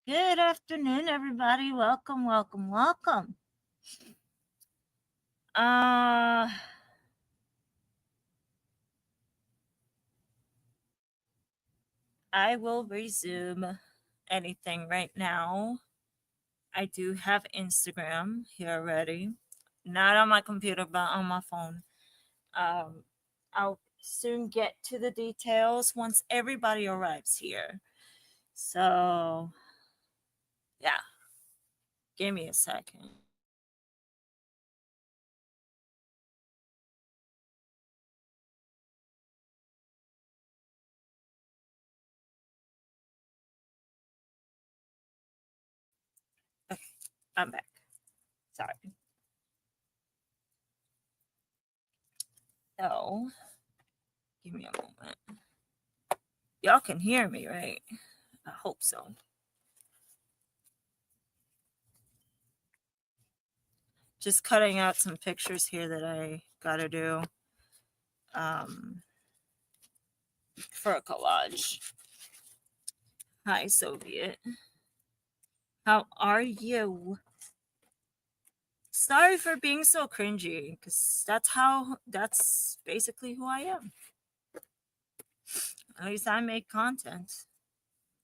Good afternoon, everybody. Welcome, welcome, welcome. Uh, I will resume anything right now. I do have Instagram here already, not on my computer, but on my phone. Um, I'll soon get to the details once everybody arrives here. So, yeah, give me a second. Okay, I'm back. Sorry. So, give me a moment. Y'all can hear me, right? I hope so. Just cutting out some pictures here that I gotta do um, for a collage. Hi, Soviet. How are you? Sorry for being so cringy, because that's basically who I am. At least I make content.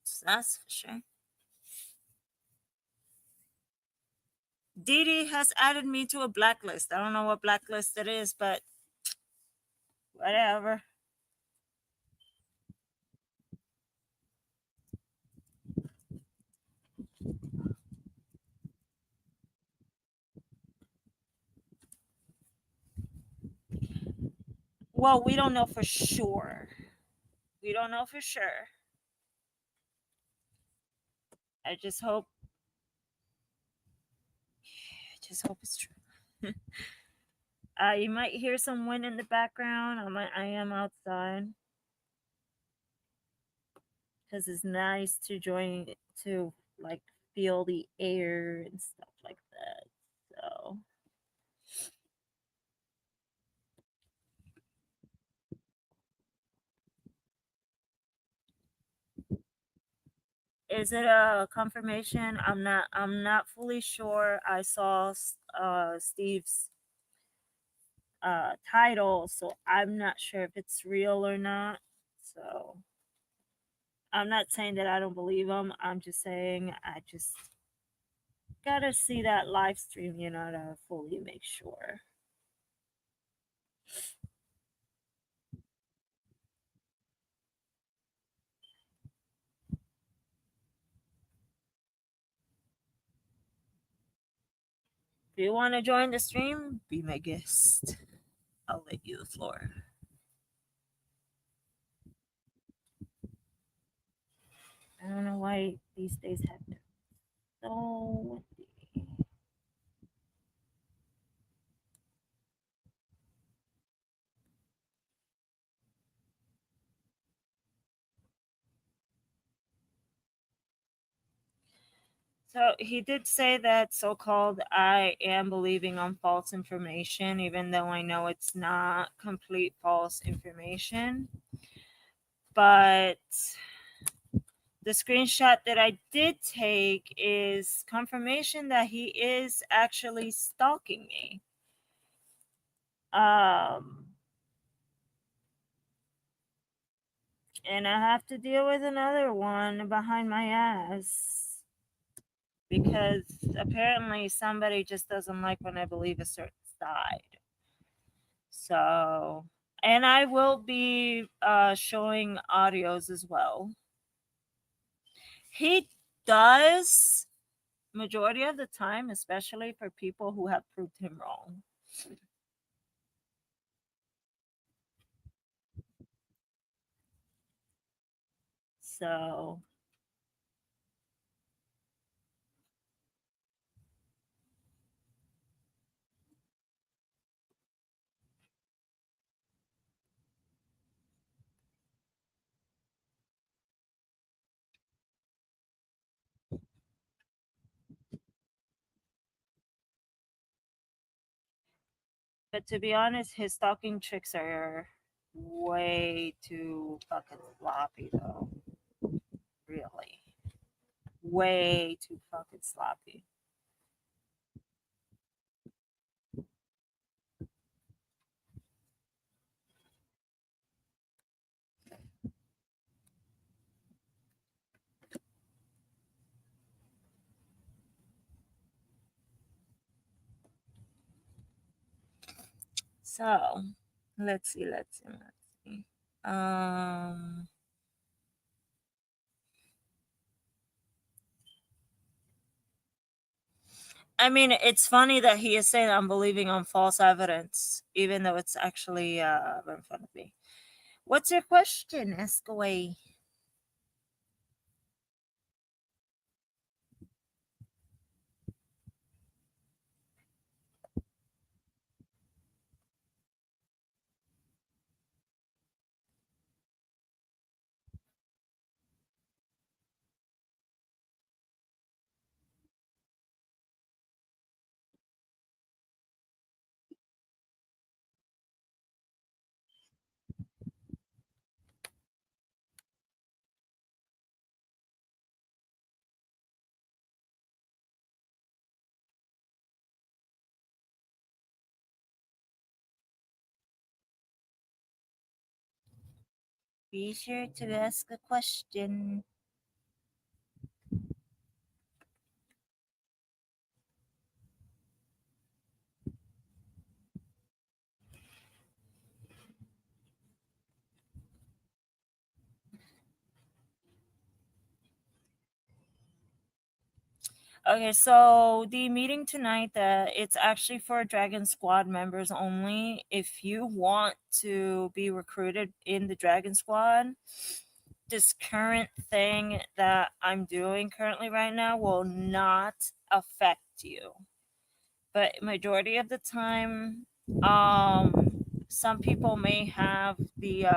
So that's for sure. Didi has added me to a blacklist. I don't know what blacklist it is, but whatever. Well, we don't know for sure. We don't know for sure. I just hope it's true. You might hear some wind in the background. I am outside because it's nice to join to like feel the air and stuff like that. So, is it a confirmation? I'm not fully sure. I saw Steve's title, so I'm not sure if it's real or not. So, I'm not saying that I don't believe him. I'm just saying I just gotta see that live stream, to fully make sure. If you want to join the stream, be my guest. I'll let you the floor. I don't know why these days have been so windy. So he did say that so called I am believing on false information, even though I know it's not complete false information. But the screenshot that I did take is confirmation that he is actually stalking me. Um, and I have to deal with another one behind my ass because apparently somebody just doesn't like when I believe a certain side. So, and I will be showing audios as well. He does majority of the time, especially for people who have proved him wrong. So, but to be honest, his stalking tricks are way too fucking sloppy, though. Really. way too fucking sloppy. So let's see. Um, I mean, it's funny that he is saying I'm believing on false evidence, even though it's actually right in front of me. What's your question? Ask away. Be sure to ask a question. Okay, so the meeting tonight, that it's actually for Dragon Squad members only. If you want to be recruited in the Dragon Squad, this current thing that I'm doing currently right now will not affect you. But majority of the time, some people may have the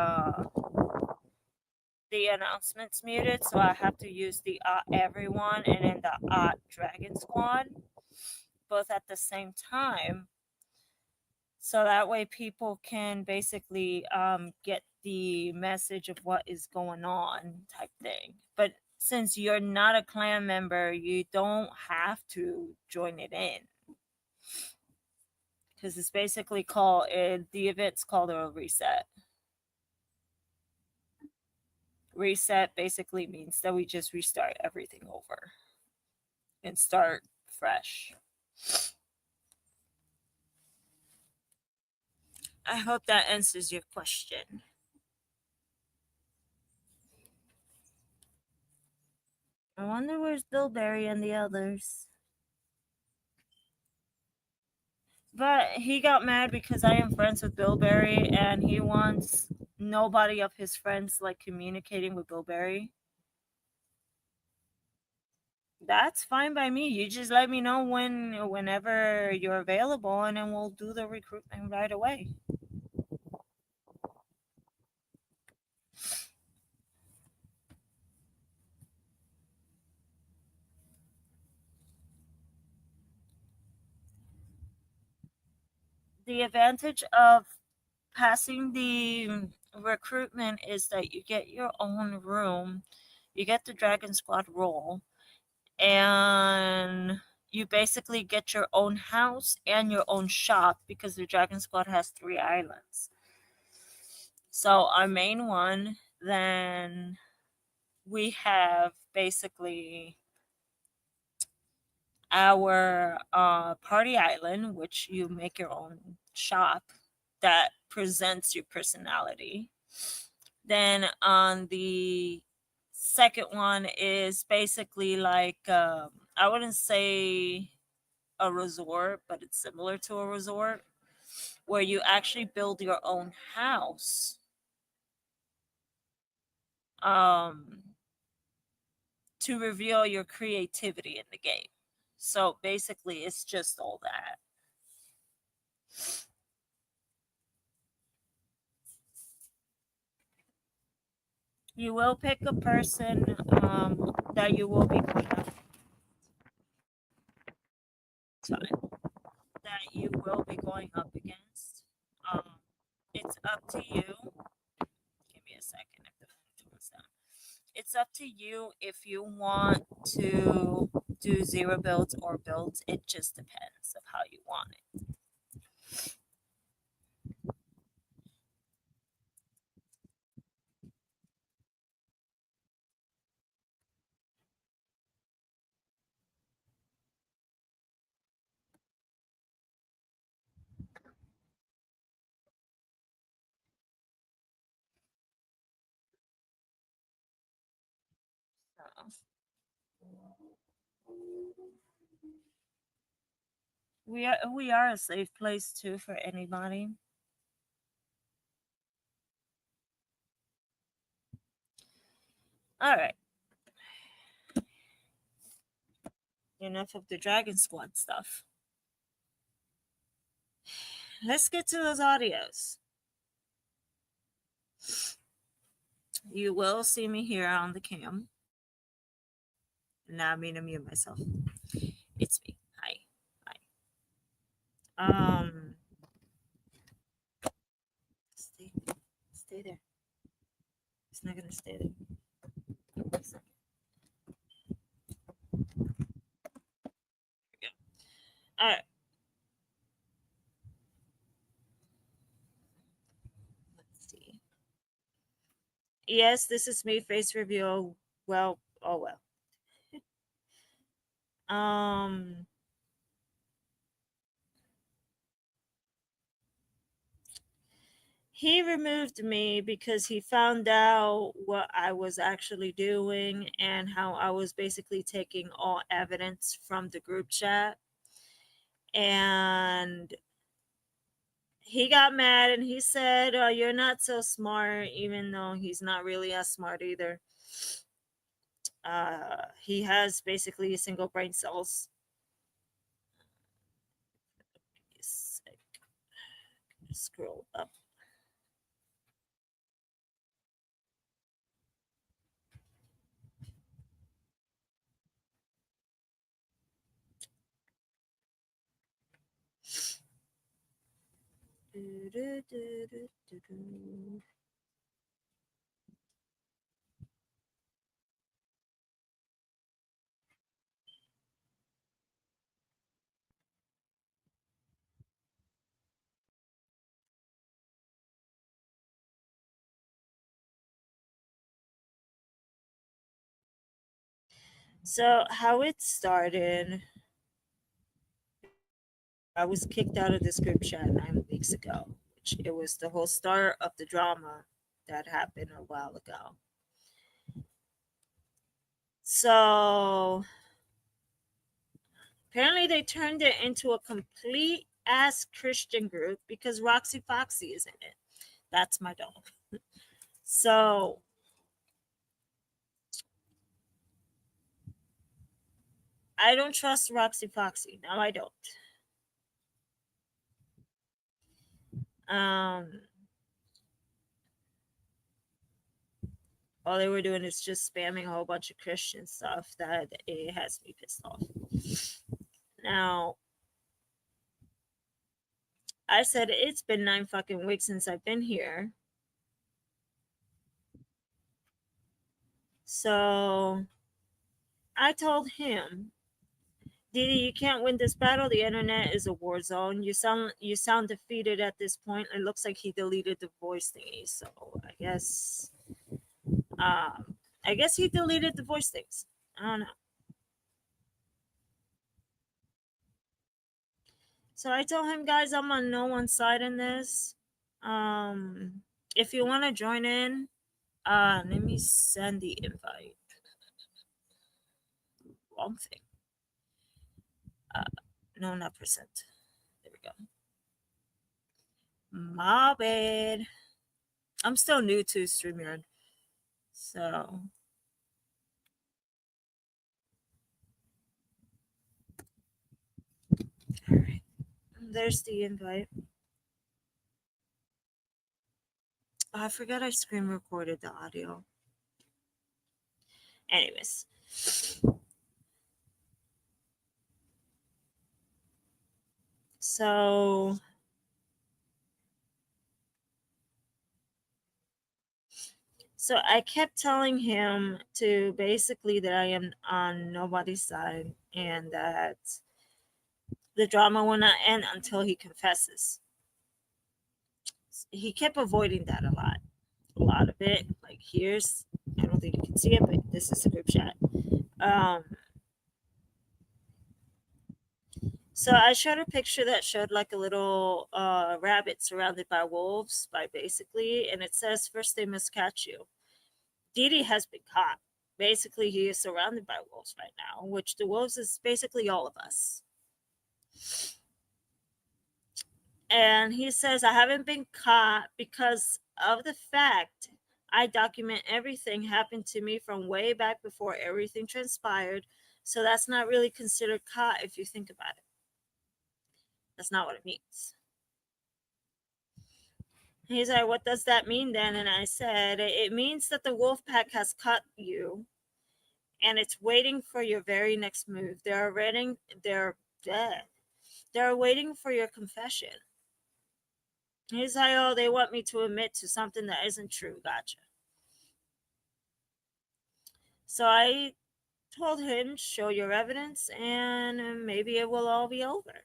announcements muted, so I have to use the everyone and then the Dragon Squad both at the same time, so that way people can basically get the message of what is going on type thing. But since you're not a clan member, you don't have to join it in, because it's basically called the event's called a reset. Reset basically means that we just restart everything over and start fresh. I hope that answers your question. I wonder where's Billberry and the others. But he got mad because I am friends with Billberry and he wants nobody of his friends like communicating with Billberry. That's fine by me. You just let me know whenever you're available and then we'll do the recruitment right away. The advantage of passing the recruitment is that you get your own room, you get the Dragon Squad role, and you basically get your own house and your own shop because the Dragon Squad has 3 islands. So our main one, then we have basically our party island, which you make your own shop that presents your personality. Then on the second one is basically like I wouldn't say a resort, but it's similar to a resort where you actually build your own house um, to reveal your creativity in the game. So basically, it's just all that. You will pick a person that you will be time that you will be going up against. Um, it's up to you. Give me a second if the phone turns down. It's up to you if you want to do zero builds or builds. It just depends of how you want it. So we are a safe place too for anybody. All right, enough of the Dragon Squad stuff. Let's get to those audios. You will see me here on the cam. Now I mean to mute myself. It's me. Hi. Hi. Stay stay there. It's not gonna stay there. All right. Let's see. Yes, this is me. Face reveal. Well, oh well. Um, he removed me because he found out what I was actually doing and how I was basically taking all evidence from the group chat. And he got mad and he said, "Oh, you're not so smart," even though he's not really as smart either. He has basically single brain cells. Scroll up. So, how it started, I was kicked out of this group chat 9 weeks ago, which it was the whole start of the drama that happened a while ago. So, apparently, they turned it into a complete ass Christian group because Roxy Foxy is in it. That's my dog. So, I don't trust Roxy Foxy. No, I don't. Um, all they were doing is just spamming a whole bunch of Christian stuff that it has me pissed off. Now, I said it's been 9 fucking weeks since I've been here. So I told him, Didi, you can't win this battle. The internet is a war zone. You sound defeated at this point. It looks like he deleted the voice thingy. So I guess he deleted the voice things. I don't know. So I told him, guys, I'm on no one's side in this. If you want to join in, let me send the invite. Wrong thing. No, not percent. There we go. My bad. I'm still new to StreamYard. So. Alright. There's the invite. Oh, I forgot I screen recorded the audio. Anyways. So. So I kept telling him to basically that I am on nobody's side and that the drama will not end until he confesses. He kept avoiding that a lot of it. Like here's, I don't think you can see it, but this is a group chat. Um, so I showed a picture that showed like a little rabbit surrounded by wolves, by basically, and it says first they must catch you. Didi has been caught. Basically, he is surrounded by wolves right now, which the wolves is basically all of us. And he says, I haven't been caught because of the fact I document everything happened to me from way back before everything transpired. So that's not really considered caught if you think about it. That's not what it means. He's like, what does that mean then? And I said, it means that the wolf pack has caught you and it's waiting for your very next move. They're dead. They're waiting for your confession. He's like, oh, they want me to admit to something that isn't true. Gotcha. So I told him, show your evidence and maybe it will all be over.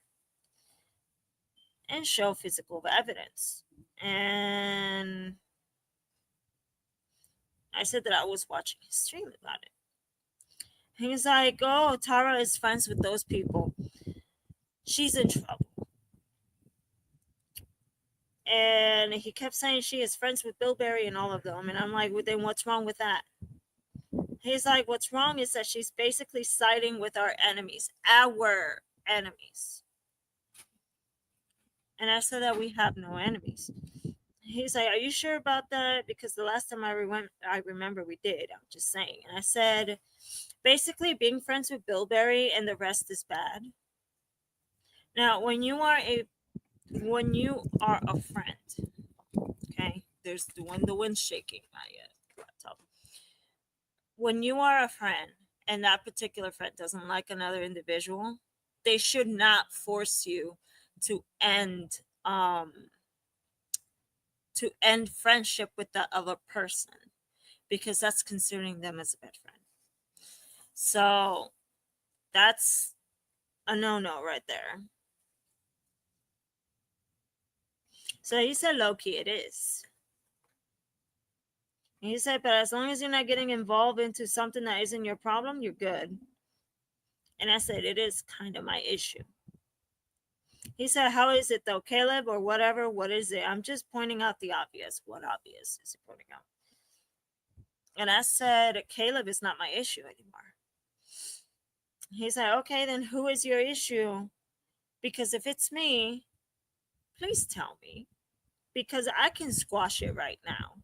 And show physical evidence. And I said that I was watching his stream about it. He's like, oh, Tara is friends with those people. She's in trouble. And he kept saying she is friends with Billberry and all of them. And I'm like, well, then what's wrong with that? He's like, what's wrong is that she's basically siding with our enemies. Our enemies. And I said that we have no enemies. He's like, are you sure about that? Because the last time I remember we did. I'm just saying. And I said, basically being friends with Billberry and the rest is bad. Now, when you are a friend, okay, there's the wind's shaking my laptop. When you are a friend and that particular friend doesn't like another individual, they should not force you to end friendship with that other person because that's considering them as a bad friend. So that's a no right there. So he said, low key, it is. And he said, but as long as you're not getting involved into something that isn't your problem, you're good. And I said, it is kind of my issue. He said, how is it though, Caleb, or whatever? What is it? I'm just pointing out the obvious. What obvious is he pointing out? And I said, Caleb is not my issue anymore. He said, okay, then who is your issue? Because if it's me, please tell me. Because I can squash it right now.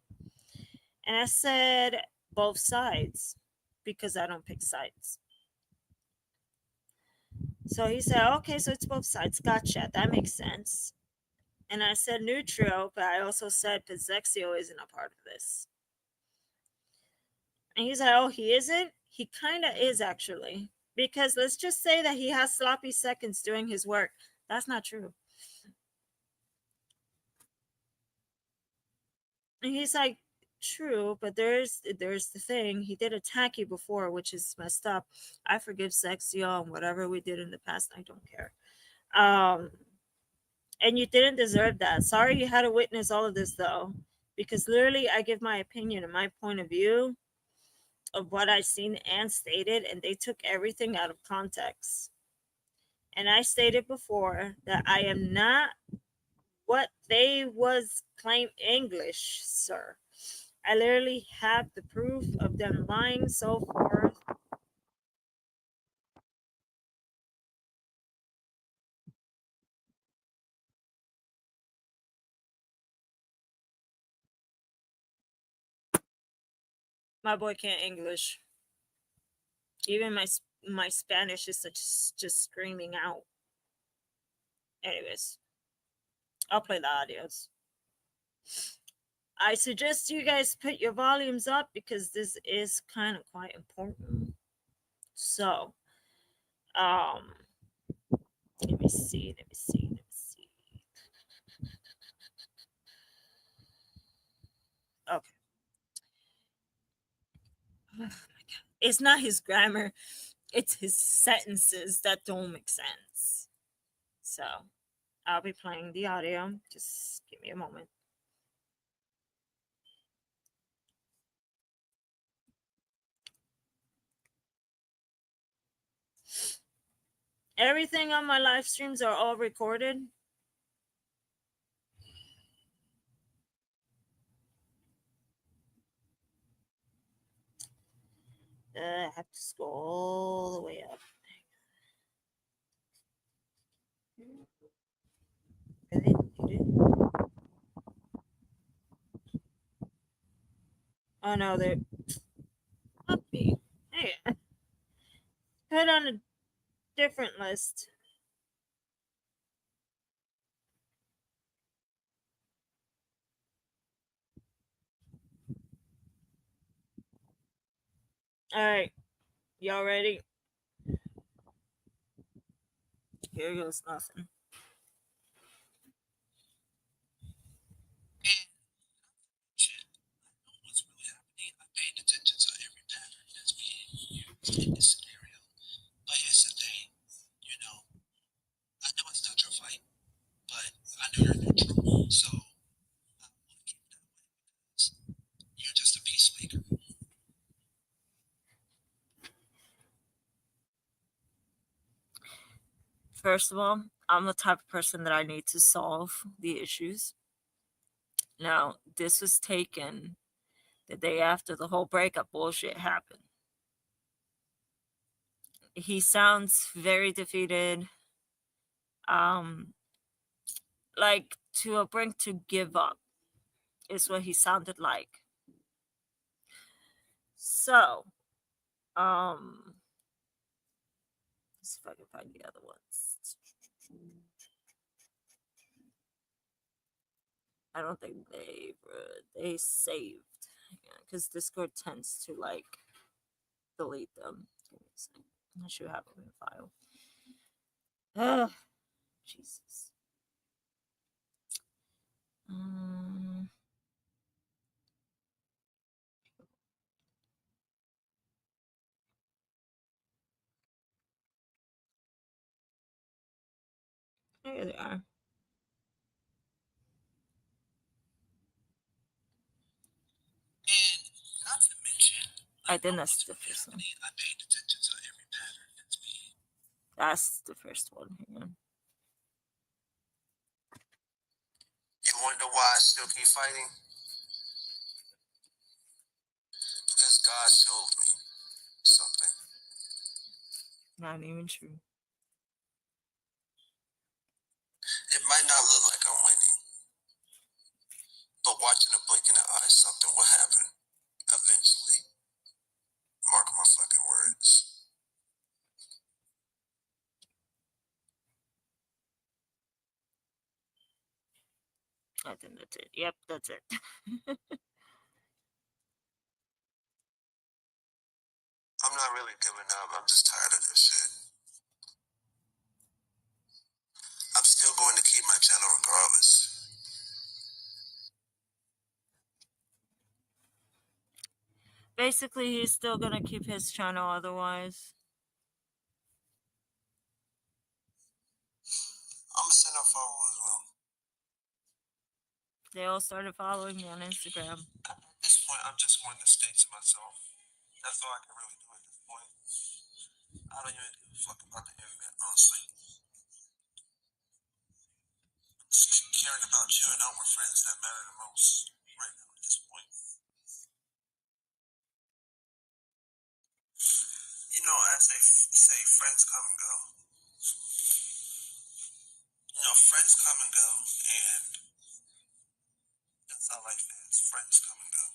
And I said, both sides. Because I don't pick sides. So he said, okay, so it's both sides. Gotcha. That makes sense. And I said neutral, but I also said Pizexio isn't a part of this. And he's like, oh, he isn't? He kind of is, actually. Because let's just say that he has sloppy seconds doing his work. That's not true. And he's like, true, but there's the thing. He did attack you before, which is messed up. I forgive Sexio and whatever we did in the past. I don't care. And you didn't deserve that. Sorry you had to witness all of this, though. Because literally, I give my opinion and my point of view of what I seen and stated, and they took everything out of context. And I stated before that I am not what they was claim English, sir. I literally have the proof of them lying so forth. My boy can't English. Even my Spanish is just screaming out. Anyways, I'll play the audios. I suggest you guys put your volumes up because this is kind of quite important. So, um, let me see. Okay. It's not his grammar, it's his sentences that don't make sense. So I'll be playing the audio. Just give me a moment. Everything on my live streams are all recorded. I have to scroll all the way up. Oh no, they're puppy. Hey, put on a different list. All right, y'all ready? Here goes nothing. What's really happening? I paid attention to every pattern that's being used in this scenario. But yesterday, you know, I know it's not your fight, but I know you're neutral. So I want to keep it that way because you're just a peacemaker. First of all, I'm the type of person that I need to solve the issues. Now, this was taken the day after the whole breakup bullshit happened. He sounds very defeated, um, like to a brink to give up, is what he sounded like. So, let's see if I can find the other ones. I don't think they saved, because Discord tends to like delete them. I should have them in file. Ugh, Jesus. Um, There they are. And not to mention, I think that's the first one. I paid attention to every pattern that's being. That's the first one. Hang on. You wonder why I still keep fighting? Because God showed me something. Not even true. It might not look like I'm winning, but watching a blink in the eye, something will happen. Eventually. Mark my fucking words. I think that's it. Yep, that's it. I'm not really giving up. I'm just tired of this shit. I'm still going to keep my channel regardless. Basically, he's still gonna keep his channel otherwise. I'm gonna send a follow as well. They all started following me on Instagram. At this point, I'm just going to stay to myself. That's all I can really do at this point. I don't even give a fuck about the internet, honestly. I'm just caring about chilling out with friends that matter the most right now at this point. You know, as they say, friends come and go. You know, friends come and go, and that's how life is. Friends come and go.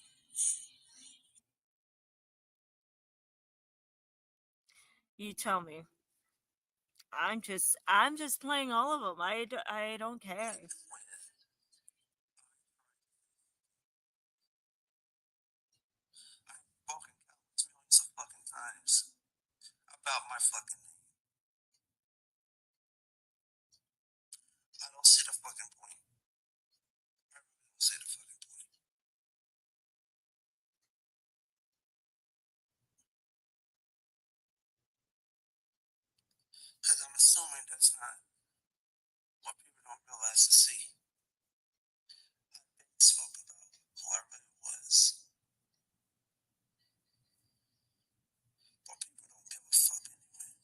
You tell me. I'm just playing all of them. I don't care. I've spoken countless millions of fucking times about my fucking name. I don't see the fucking point. I really don't see the fucking point. assuming that's not what people don't realize to see. I spoke about whoever it was. But people don't give a fuck anyway.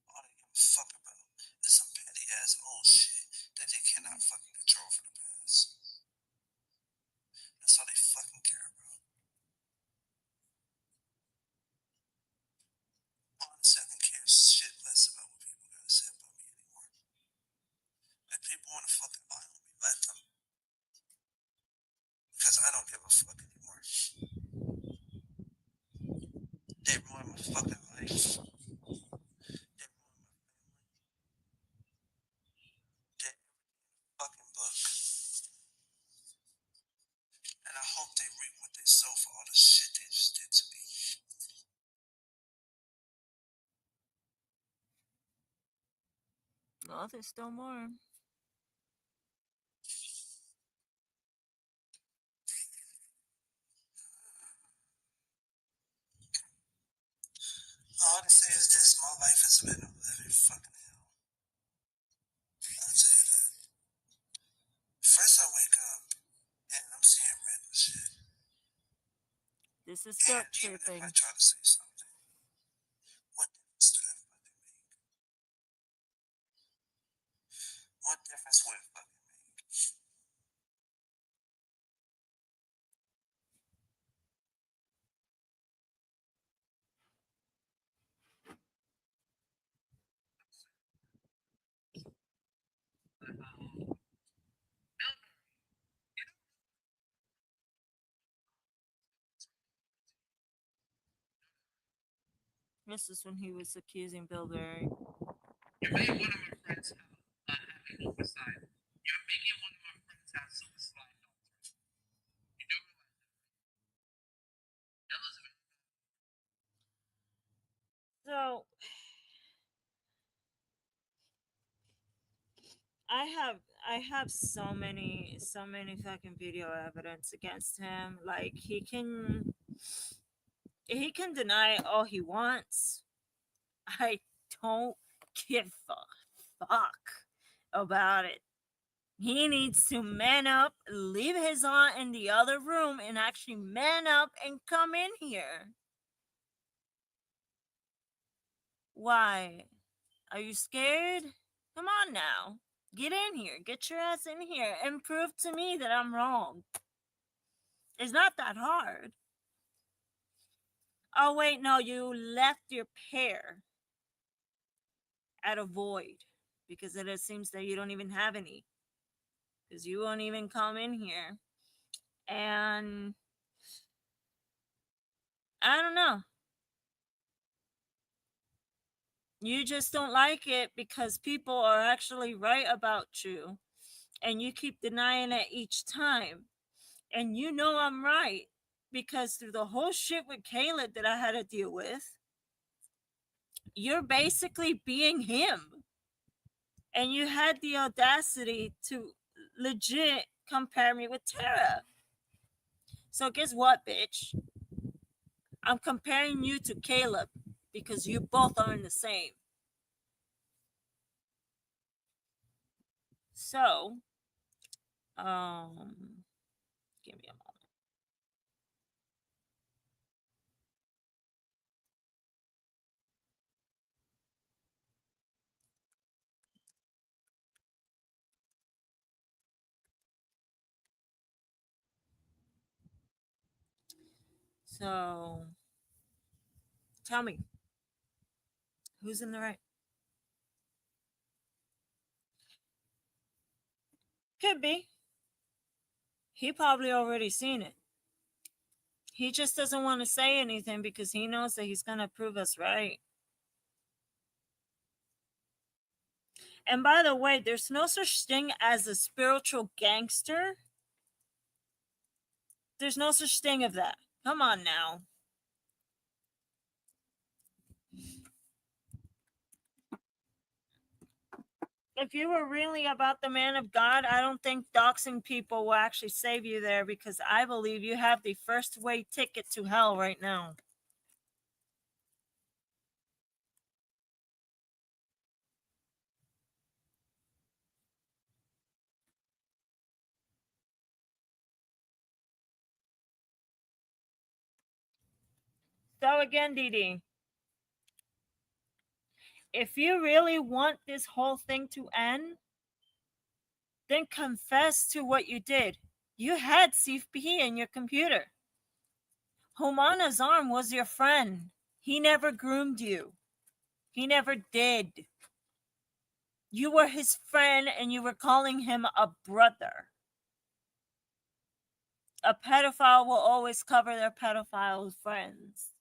All they give a fuck about is some petty ass old shit that they cannot fucking control for the past. That's all they fucking care about. Honestly, I can care shit less about what people gotta say about me anymore. If people wanna fucking lie on me, let them. Because I don't give a fuck anymore. They ruined my fucking life. They ruined my family. They fucking book. And I hope they reap what they sow for all the shit they just did to me. Oh, there's still more. All I can say is this: my life has been a living fucking hell. I'll tell you that. First, I wake up and I'm seeing random shit. This is And guilt even if tripping. I try to say something, what difference do that fucking make? What difference would it fucking make? This is when he was accusing Bill Berry. You made one of my friends have an homicide. You're making one of my friends have suicide. You do realize that. So I have so many fucking video evidence against him. Like he can deny all he wants. I don't give a fuck about it. He needs to man up, leave his aunt in the other room, and actually man up and come in here. Why? Are you scared? Come on now. Get in here. Get your ass in here and prove to me that I'm wrong. It's not that hard. Oh, wait, no, you left your pair at a void because it seems that you don't even have any. Because you won't even come in here. And I don't know. You just don't like it because people are actually right about you. And you keep denying it each time. And you know I'm right. Because through the whole shit with Caleb that I had to deal with, you're basically being him. And you had the audacity to legit compare me with Tara. So guess what, bitch? I'm comparing you to Caleb because you both aren't the same. So, give me a moment. So, tell me, who's in the right? Could be. He probably already seen it. He just doesn't want to say anything because he knows that he's going to prove us right. And by the way, there's no such thing as a spiritual gangster. There's no such thing of that. Come on now. If you were really about the man of God, I don't think doxing people will actually save you there because I believe you have the first way ticket to hell right now. Go again, Didi. If you really want this whole thing to end, then confess to what you did. You had CFP in your computer. Humana's arm was your friend. He never groomed you. He never did. You were his friend and you were calling him a brother. A pedophile will always cover their pedophile friends.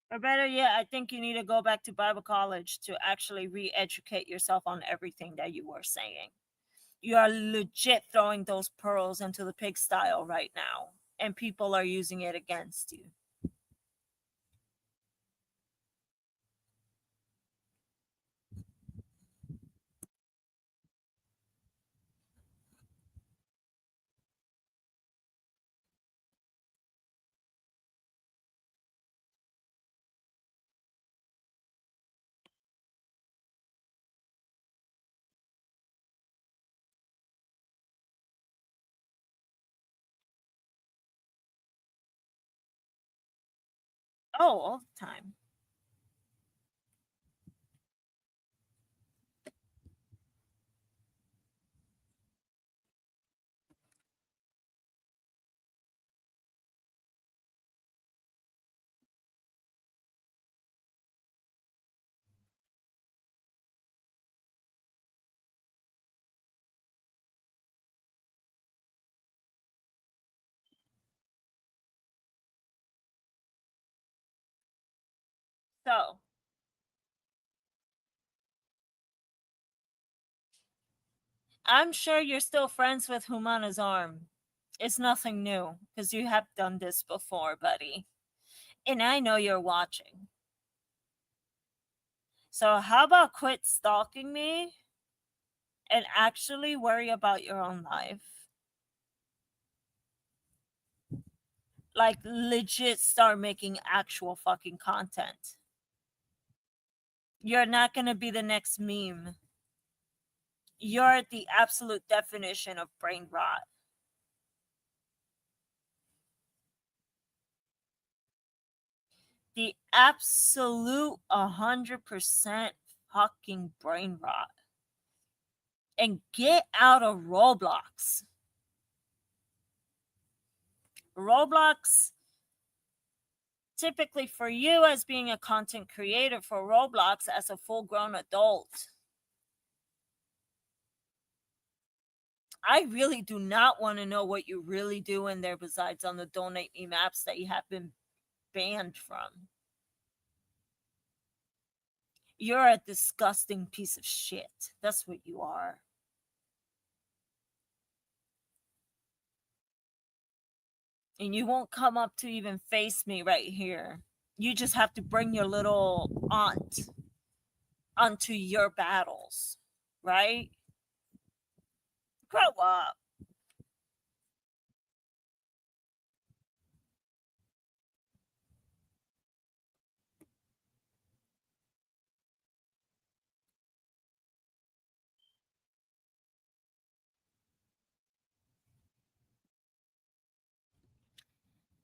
Or better yet, I think you need to go back to Bible college to actually re educate yourself on everything that you were saying. You are legit throwing those pearls into the pigsty right now, and people are using it against you. Oh, all the time. So, I'm sure you're still friends with Humana's arm. It's nothing new, because you have done this before, buddy. And I know you're watching. So, how about quit stalking me and actually worry about your own life? Like, legit start making actual fucking content. You're not gonna be the next meme. You're the absolute definition of brain rot. The absolute 100% fucking brain rot. And get out of Roblox. Roblox, typically for you as being a content creator for Roblox as a full grown adult, I really do not want to know what you really do in there besides on the donate me maps that you have been banned from. You're a disgusting piece of shit. That's what you are. And you won't come up to even face me right here. You just have to bring your little aunt onto your battles, right? Grow up.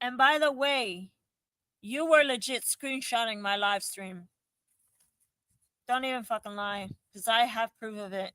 And by the way, you were legit screenshotting my live stream. Don't even fucking lie, because I have proof of it.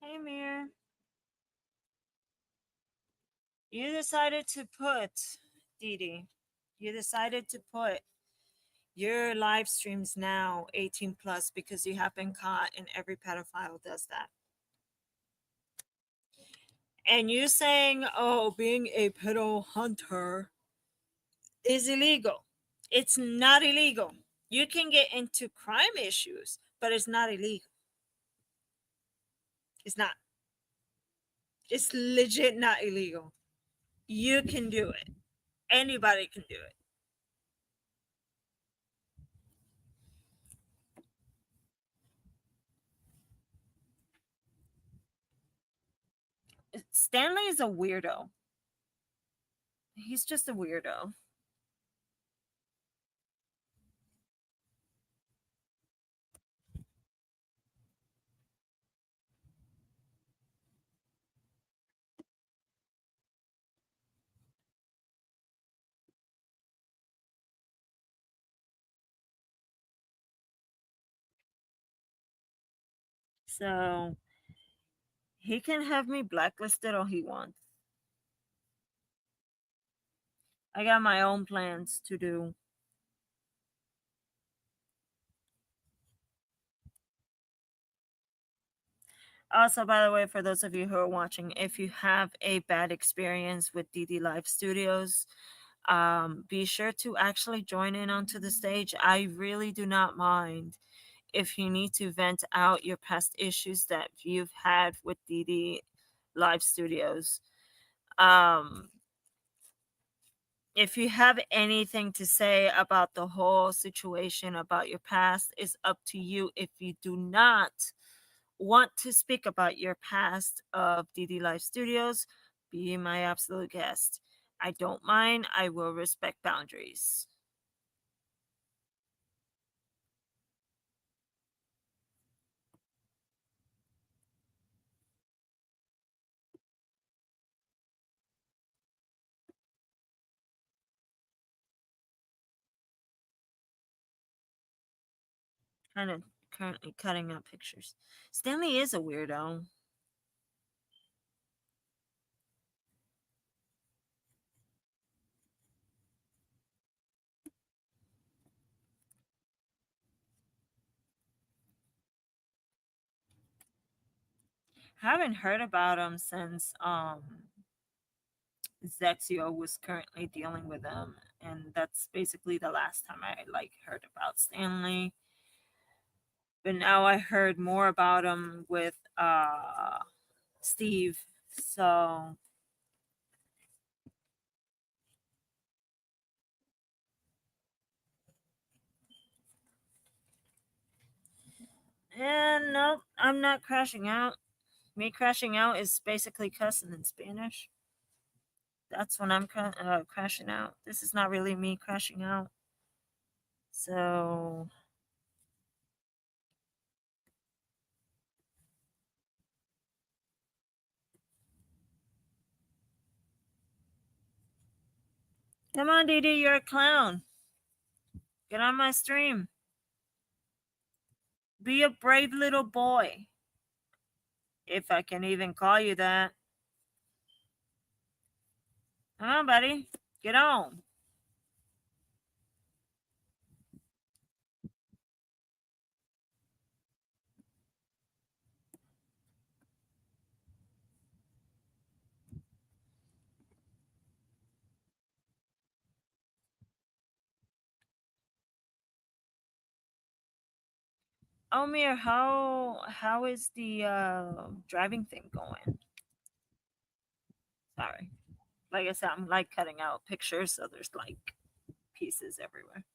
Hey, Mir. You decided to put, Didi, you decided to put your live streams now 18 plus because you have been caught and every pedophile does that. And you saying, oh, being a pedo hunter is illegal. It's not illegal. You can get into crime issues, but it's not illegal. It's not. It's legit not illegal. You can do it. Anybody can do it. Stanley is a weirdo. He's just a weirdo. So he can have me blacklisted all he wants. I got my own plans to do. Also, by the way, for those of you who are watching, if you have a bad experience with DD Live Studios, be sure to actually join in onto the stage. I really do not mind if you need to vent out your past issues that you've had with DD Live Studios. Um, if you have anything to say about the whole situation, about your past, is up to you. If you do not want to speak about your past of DD Live Studios, be my absolute guest. I don't mind. I will respect boundaries. Kind of currently cutting out pictures. Stanley is a weirdo. Haven't heard about him since Zexio was currently dealing with him, and that's basically the last time I heard about Stanley. But now I heard more about him with Steve. So and no, I'm not crashing out. Me crashing out is basically cussing in Spanish. That's when I'm crashing out. This is not really me crashing out. So come on, Didi, you're a clown. Get on my stream. Be a brave little boy. If I can even call you that. Come on, buddy. Get on. Omir, how is the driving thing going? Sorry. Like I said, I'm cutting out pictures, so there's pieces everywhere.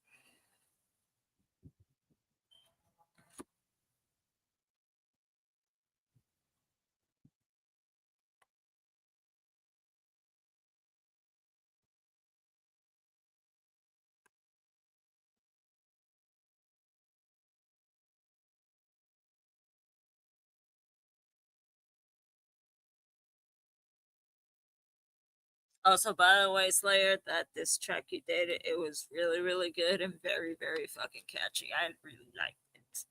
Also, by the way, Slayer, that this track you did, it was really, really good and very, very fucking catchy. I really liked it.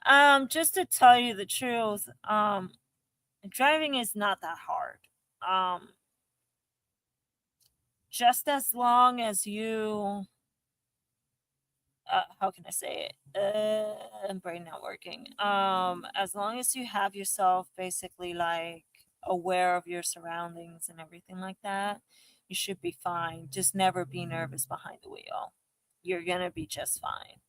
Um, just to tell you the truth, driving is not that hard. Um, just as long as you, how can I say it? Brain not working. As long as you have yourself basically aware of your surroundings and everything like that, You should be fine. Just never be nervous behind the wheel. You're going to be just fine.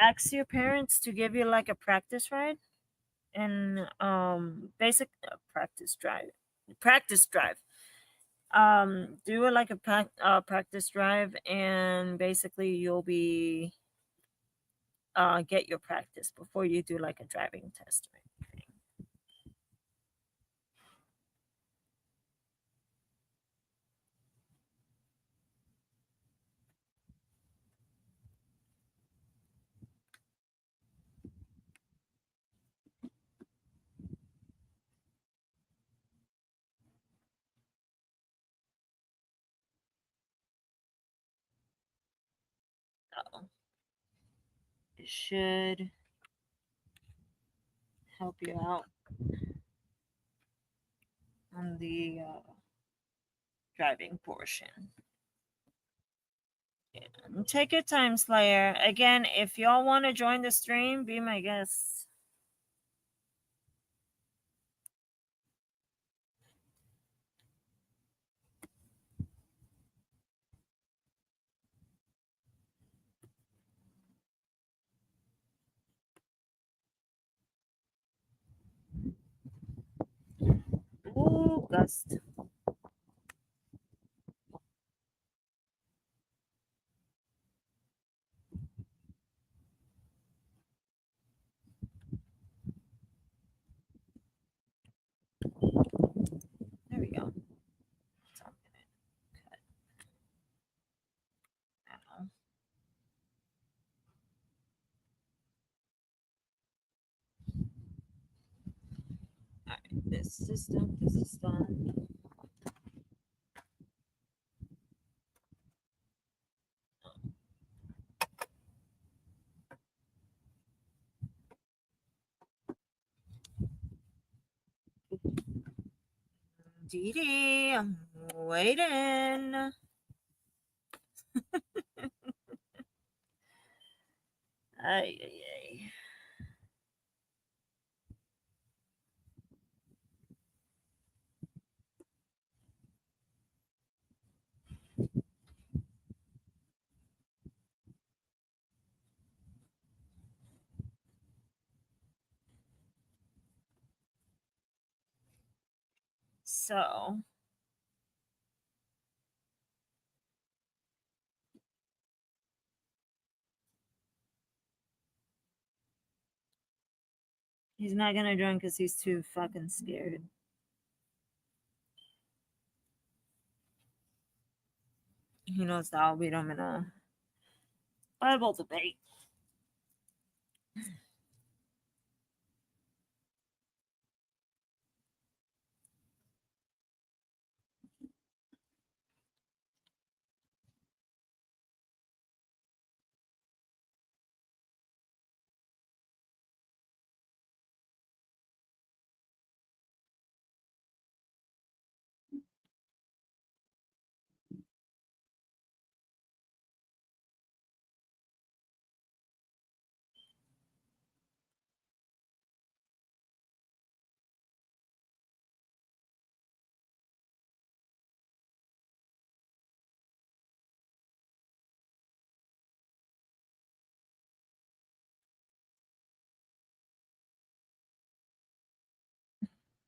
Ask your parents to give you like a practice ride and basic practice drive. Do it like a practice drive, and basically you'll be get your practice before you do like a driving test or anything. So it should help you out on the driving portion. And take your time, Slayer. Again, if y'all want to join the stream, be my guests. Ooh, gust. There we go. So I'm gonna cut now. Alright, this is done. This is done. Dee Dee, I'm waiting. Ay, ay, ay. So he's not gonna join because he's too fucking scared. He knows that I'll beat him in a Bible debate.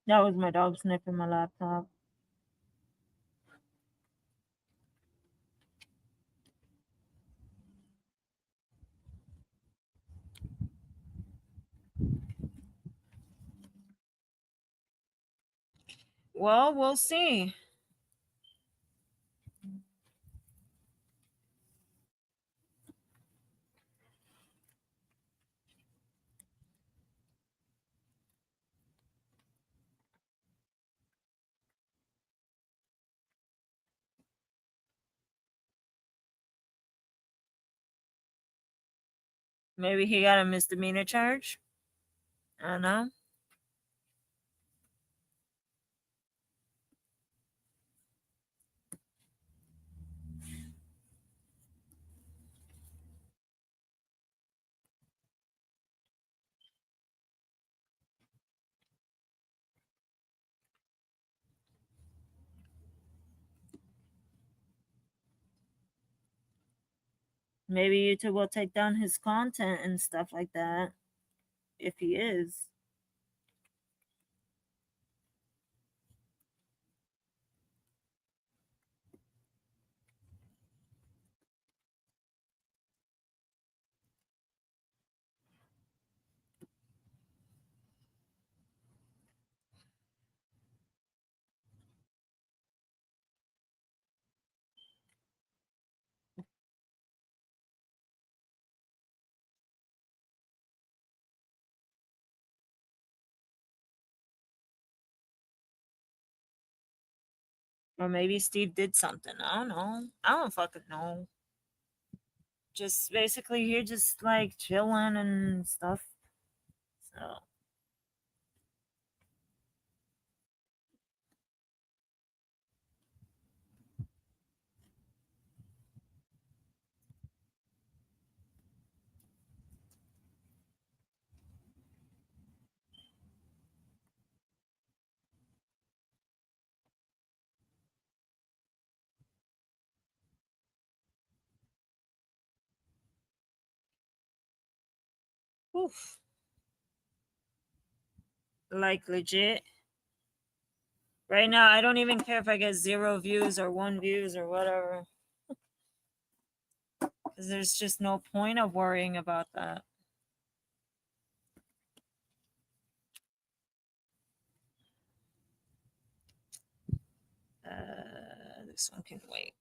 That was my dog sniffing my laptop. Well, we'll see. Maybe he got a misdemeanor charge. I don't know. Maybe YouTube will take down his content and stuff like that. If he is. Or maybe Steve did something. I don't know. I don't fucking know. Just basically here just like chilling and stuff. So oof. Like legit. Right now I don't even care if I get 0 views or 1 views or whatever. Because there's just no point of worrying about that. This one can wait.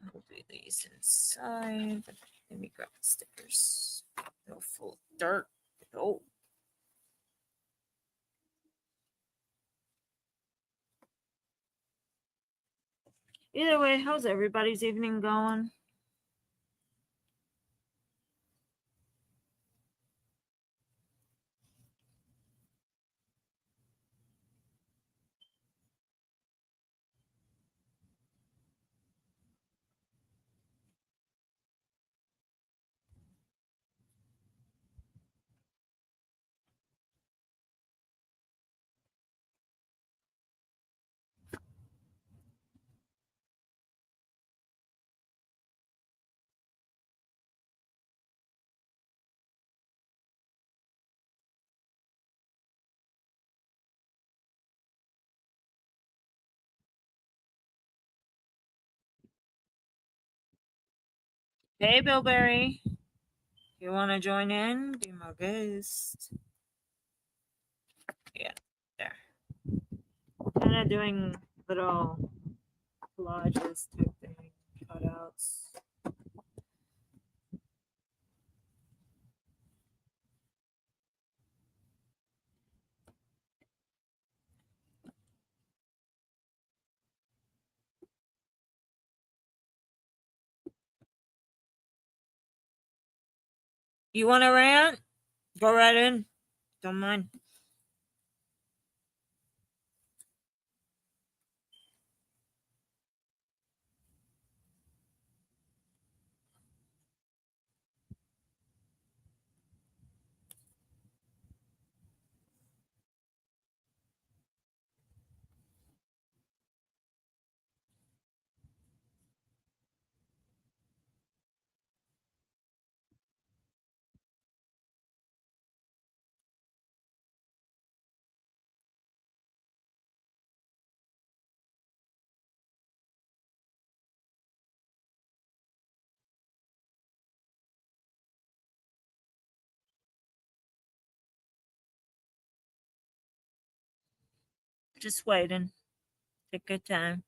I'll do these inside. Let me grab the stickers. They're full of dirt. Oh. Either way, how's everybody's evening going? Hey, Billberry. You want to join in? Be my guest. Yeah, there. Kind of doing little collages type thing, cutouts. You want to rant? Go right in. Don't mind. Just waiting. Take your time.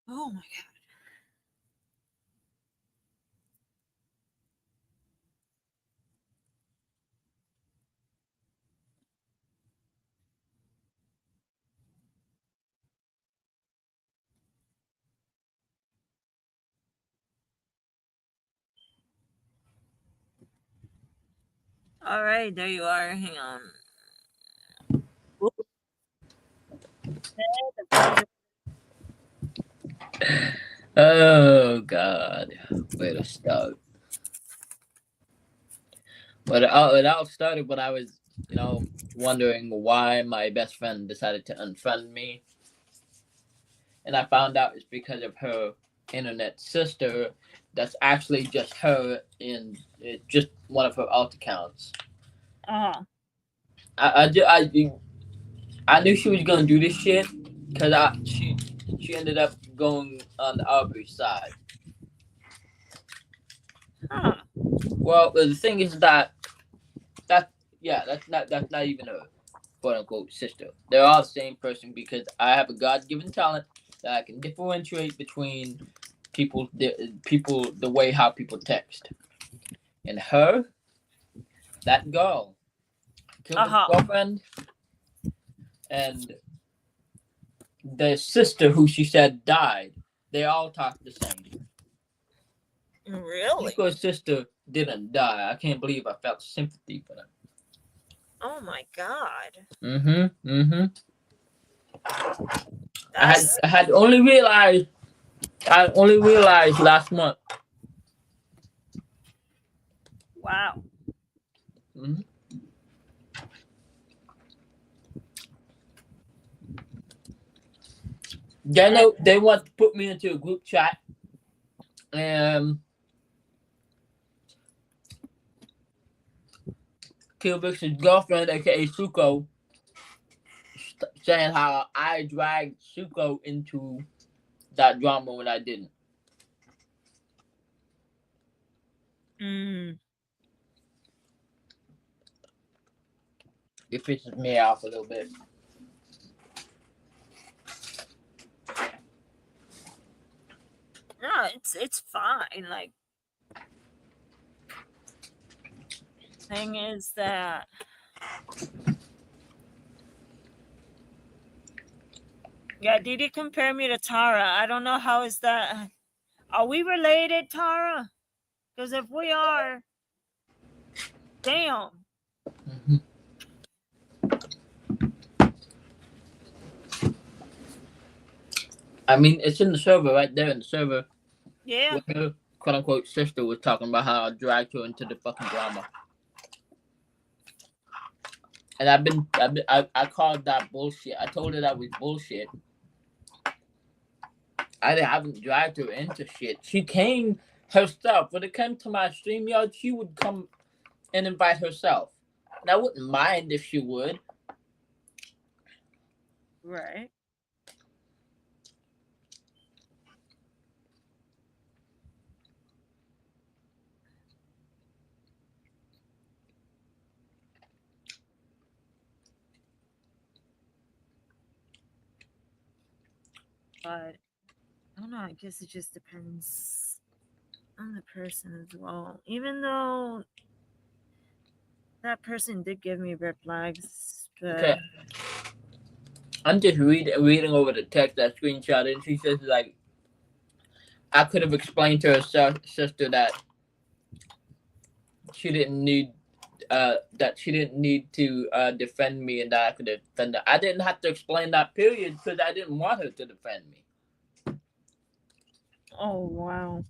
Oh my god. All right, there you are. Hang on. Ooh, the browser. Oh God, where to start? But it all started when I was, wondering why my best friend decided to unfriend me, and I found out it's because of her internet sister. That's actually just her in just one of her alt accounts. Oh, I knew she was gonna do this shit because she ended up going on the Aubrey side. huh. Well, the thing is that yeah, that's not even a quote unquote sister. They're all the same person because I have a God given talent that I can differentiate between people the way how people text. And her, that girl, killed Uh his huh. girlfriend, and the sister who she said died. They all talk the same. Really? Chico's sister didn't die. I can't believe I felt sympathy for them. Oh my god. Mm-hmm. Mm-hmm. I had That's I had only realized I only realized last month. wow. Mm-hmm. They And know they want to put me into a group chat, and Kilbrick's girlfriend, aka Suko, saying how I dragged Suko into that drama when I didn't. mm, It pisses me off a little bit. no, it's fine. Like thing is that yeah, Didi compare me to Tara. I don't know how is that. Are we related, Tara? Because if we are, damn. Mm-hmm. I mean, it's in the server right there in the server Yeah. where her quote unquote sister was talking about how I dragged her into the fucking drama. And I called that bullshit. I told her that was bullshit. I haven't dragged her into shit. She came herself. When it came to my stream yard, she would come and invite herself. And I wouldn't mind if she would. Right. But I don't know. I guess it just depends on the person as well. Even though that person did give me red flags, but Okay, I'm just reading over the text that screenshot, and she says like I could have explained to her sister she didn't need that she didn't need to defend me, and that I could defend her. I didn't have to explain that period because I didn't want her to defend me. oh wow.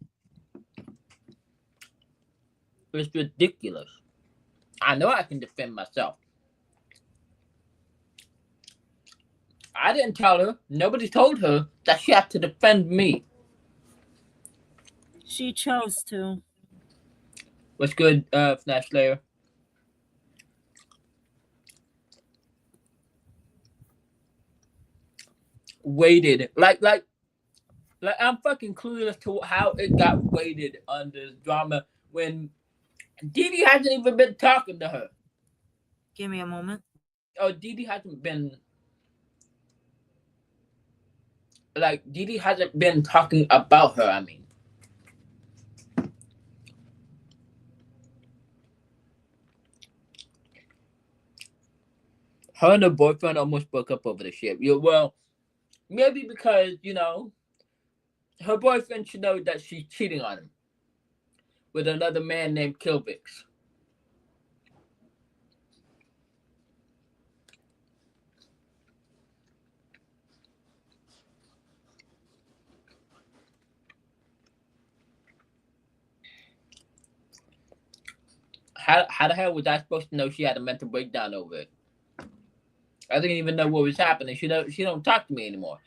It's ridiculous. I know I can defend myself. I didn't tell her. Nobody told her that she had to defend me. She chose to. What's good, Flash Slayer? Waited. Like I'm fucking clueless to how it got weighted on this drama when Didi hasn't even been talking to her. Give me a moment. Oh, Didi hasn't been like Didi hasn't been talking about her. I mean, her and her boyfriend almost broke up over the shit. Yeah, well, maybe because her boyfriend should know that she's cheating on him with another man named Kilvix. How the hell was I supposed to know she had a mental breakdown over it? I didn't even know what was happening. She don't talk to me anymore.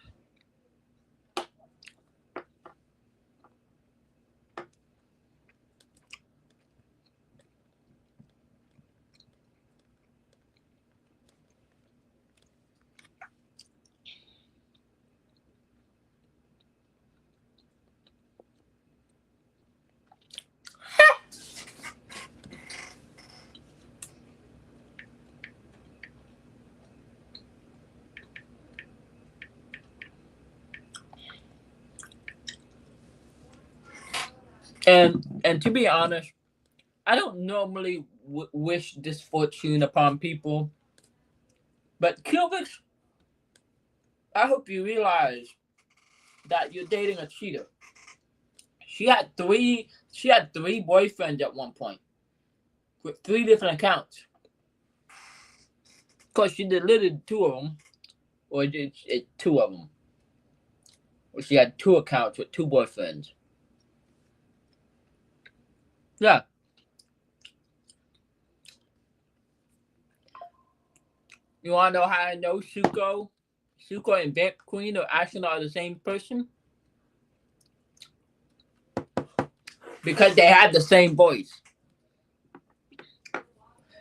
And to be honest, I don't normally wish this fortune upon people, but Kilvix, I hope you realize that you're dating a cheater. She had three boyfriends at one point with three different accounts. Of course, she deleted two of them, or two of them. Or she had two accounts with two boyfriends. Yeah, you wanna know how I know Suko? Suko and Vamp Queen are actually are the same person because they had the same voice.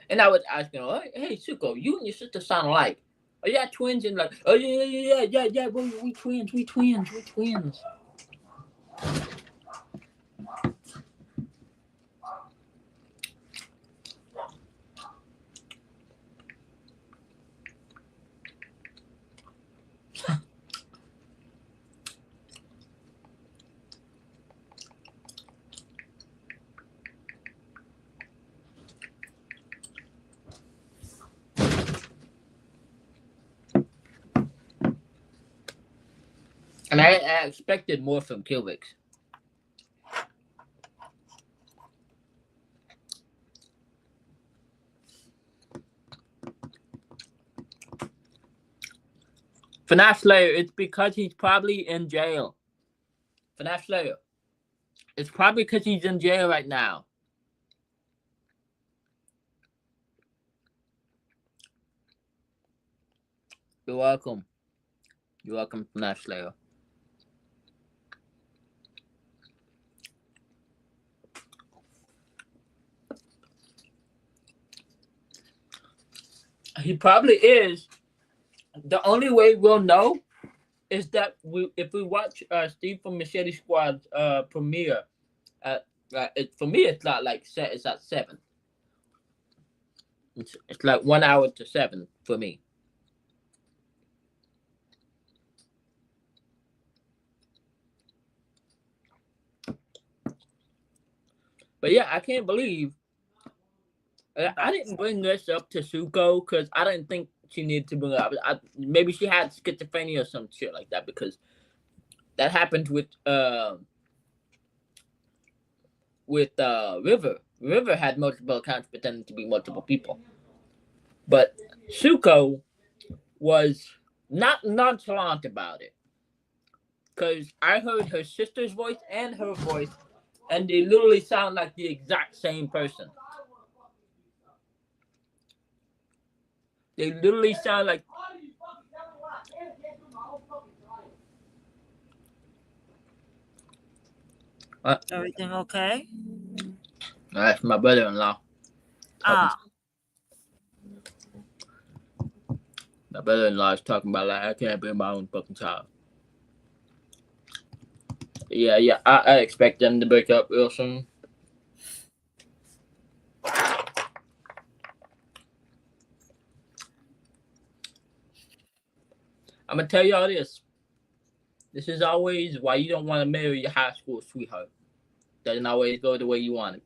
And I was asking her, hey Suko, you and your sister sound alike. Are you twins? And like, oh yeah, we twins, we twins, we twins. And I expected more from Kilvix. FNAF Slayer, it's because he's probably in jail. FNAF Slayer, it's probably because he's in jail right now. You're welcome. You're welcome, FNAF Slayer. He probably is. The only way we'll know is that if we watch Steve from Machete Squad's premiere at for me it's not like it's at 7. It's like 1 hour to 7 for me. But yeah, I can't believe I didn't bring this up to Suko because I didn't think she needed to bring it up. Maybe she had schizophrenia or some shit like that because that happened with River. River had multiple accounts pretending to be multiple people, but Suko was not nonchalant about it because I heard her sister's voice and her voice, and they literally sound like the exact same person. They literally sound like. Everything okay? That's my brother-in-law talking. Ah, My brother-in-law is talking about like I can't bring my own fucking child. Yeah. I expect them to break up real soon. I'm gonna tell y'all this. This is always why you don't want to marry your high school sweetheart. Doesn't always go the way you want it.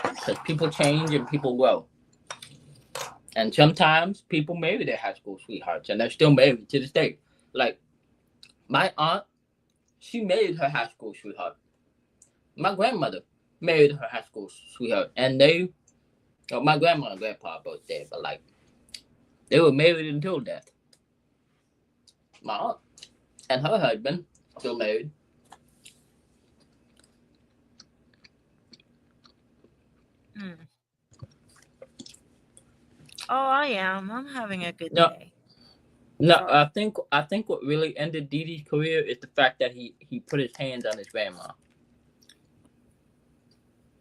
Because people change and people grow. And sometimes people marry their high school sweethearts and they're still married to this day. Like my aunt, she married her high school sweetheart. My grandmother married her high school sweetheart. And they, well, my grandma and grandpa are both dead, but like they were married until death. My aunt and her husband still married. Hmm. Oh, I am. I'm having a good No, day. no, So, I think what really ended Dee Dee's career is the fact that he put his hands on his grandma.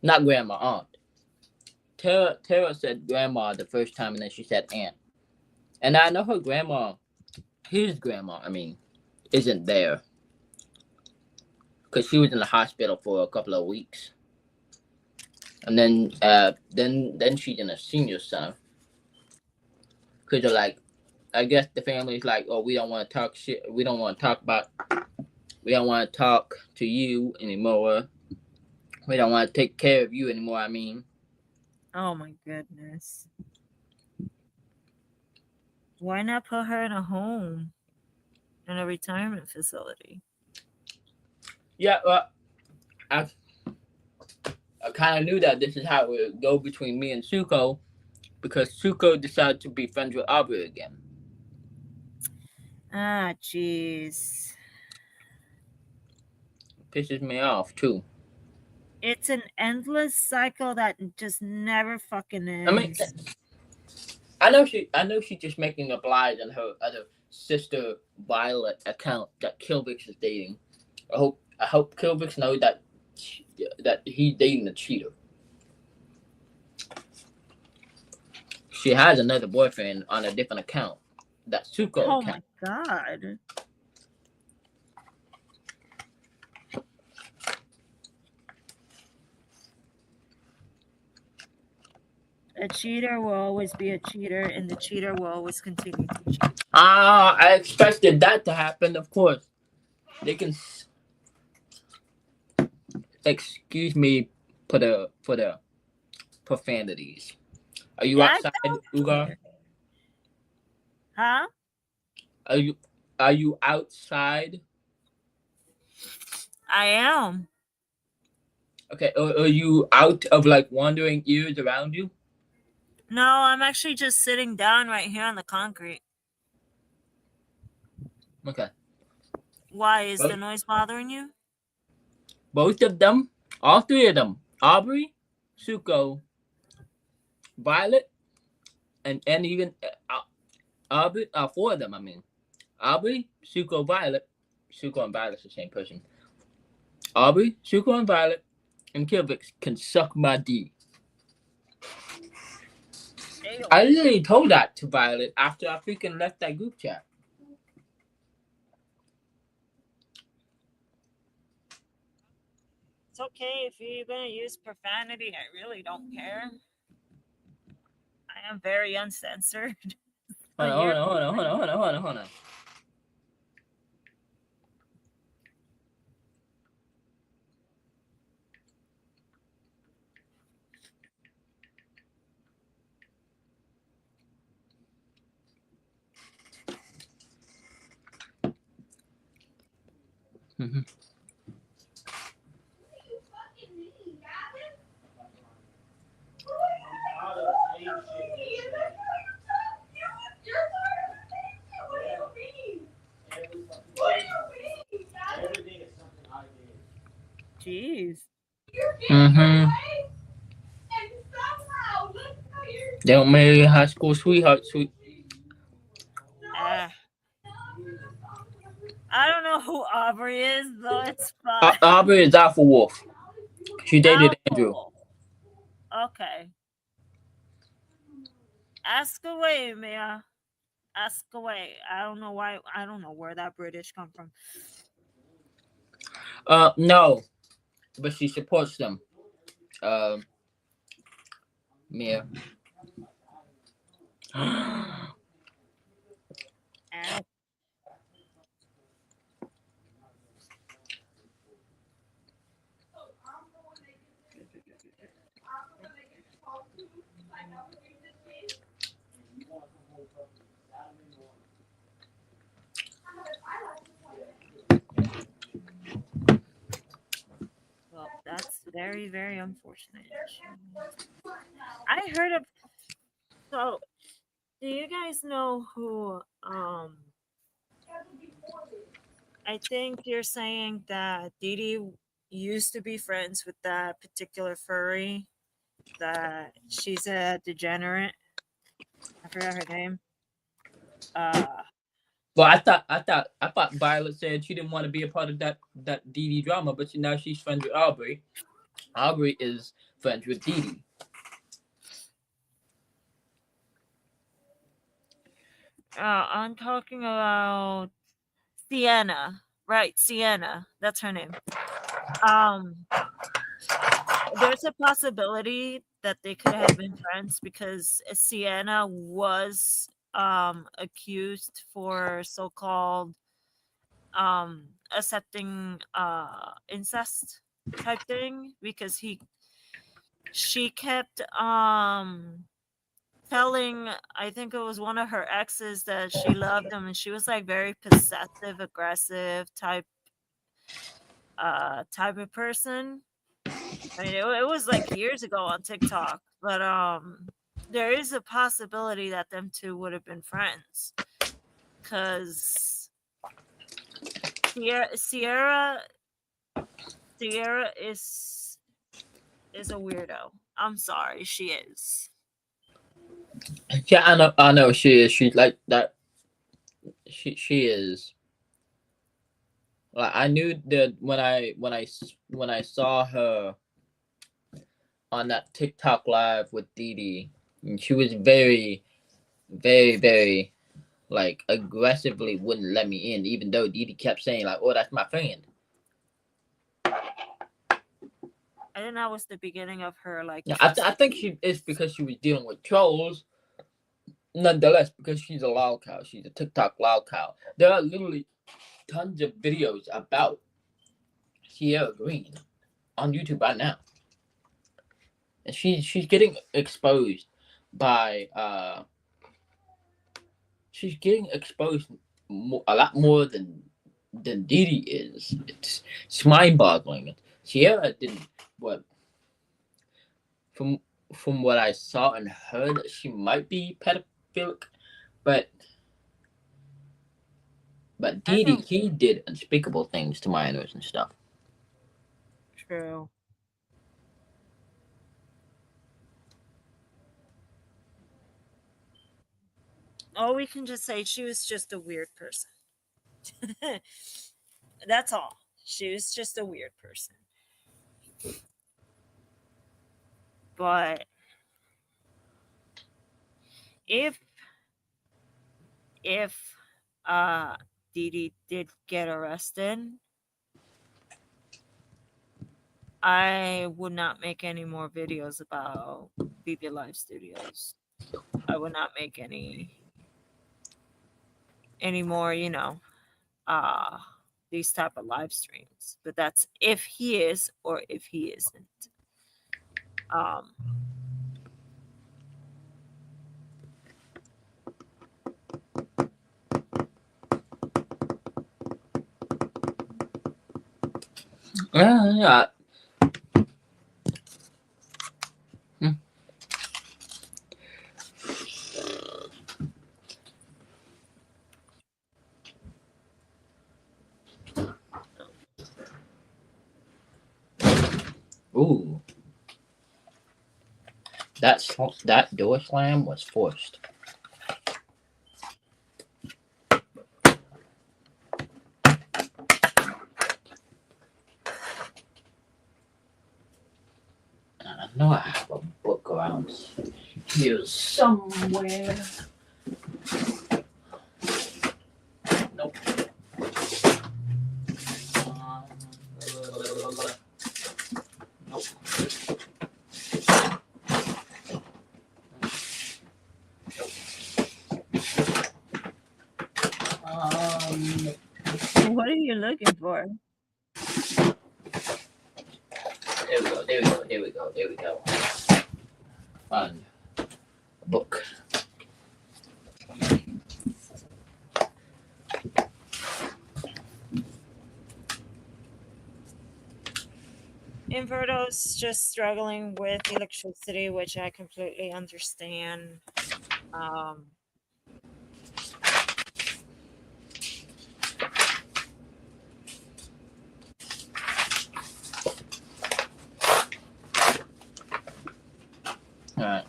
Not grandma, aunt. Tara said grandma the first time, and then she said aunt. And I know her grandma, his grandma, I mean, isn't there because she was in the hospital for a couple of weeks, and then she's in a senior center because they're like, I guess the family's like, oh, we don't want to talk shit, we don't want to talk to you anymore. We don't want to take care of you anymore. I mean, oh my goodness. Why not put her in a home, in a retirement facility? yeah, I I kind of knew that this is how it would go between me and Suko because Suko decided to be friends with Aubrey again. Ah, jeez. Pisses me off too. It's an endless cycle that just never fucking I mean, ends. I know she's just making up lies on her other sister Violet account that Kilvix is dating. I hope Kilvix knows that he's dating a cheater. She has another boyfriend on a different account, that Suko Oh account. my god. A cheater will always be a cheater, and the cheater will always continue to cheat. Ah, I expected that to happen. Of course, they can. Excuse me for the profanities. Are you I outside, don't Ugar? care. Huh? Are you are you outside? I am. Okay, are you out of like wandering ears around you? No, I'm actually just sitting down right here on the concrete. Okay. Why? Is the Both, noise bothering you? both of them, all three of them, Aubrey, Suko, Violet, and even Aubrey, four of them. I mean, Aubrey, Suko, Violet, Suko and Violet's the same person. Aubrey, Suko, and Violet, and Kilvix can suck my D. Ew. I literally told that to Violet after I freaking left that group chat. It's okay if you're gonna use profanity. I really don't care. I am very uncensored. So Hold on, you're hold on, hold on, hold fine. on, hold on, hold on, hold on. Mm-hmm. Jeez. Mm-hmm. They don't marry a high school sweetheart. Ah. I don't know who Aubrey is, though. It's fine. Aubrey is Alpha Wolf. She dated Andrew. Alpha. Okay. Ask away, Mia. Ask away. I don't know why. I don't know where that British come from. No, but she supports them. Um, Mia. Ow. Well, that's very, very unfortunate. I heard of. So, do you guys know who? I think you're saying that Dee Dee used to be friends with that particular furry. That she's a degenerate. I forgot her name. Uh, Well, I thought Violet said she didn't want to be a part of that Dee Dee drama, but now she's friends with Aubrey. Aubrey is friends with Dee Dee. I'm talking about Sienna. Right, Sienna. That's her name. Um, there's a possibility that they could have been friends because Sienna was accused for so-called accepting incest type thing because he she kept telling, I think it was one of her exes, that she loved him, and she was like very possessive aggressive type of person. I mean, it was like years ago on TikTok, but there is a possibility that them two would have been friends because Sierra Sierra is a weirdo. I'm sorry, she is. Yeah, I know. I know she is. She's like that. She is. Like I knew that when I saw her on that TikTok live with Dee Dee, and she was very like aggressively wouldn't let me in, even though Dee Dee kept saying like, "Oh, that's my friend." I think that was the beginning of her like Yeah, I trusting. think it's because she was dealing with trolls. Nonetheless, because she's a loud cow, she's a TikTok loud cow. There are literally tons of videos about Sierra Green on YouTube right now, and she's getting exposed by she's getting exposed a lot more than Dee Dee is. It's mind boggling. Sierra didn't what from from what I saw and heard, she might be pedophilic, but I Dee Dee, think he did unspeakable things to minors and stuff. true. Or we can just say she was just a weird person. That's all. She was just a weird person. But if if Dee Dee did get arrested, I would not make any more videos about BB Live Studios. I would not make any more, uh these type of live streams. But that's if he is or if he isn't. Um Yeah. Hmm. Ooh, that door slam was forced. I know I have a book around here somewhere. Nope. Nope. Um, what are you looking for? there we go. There we go. There we go. There we go. Found a book. Inverto's just struggling with electricity, which I completely understand. Um, All right.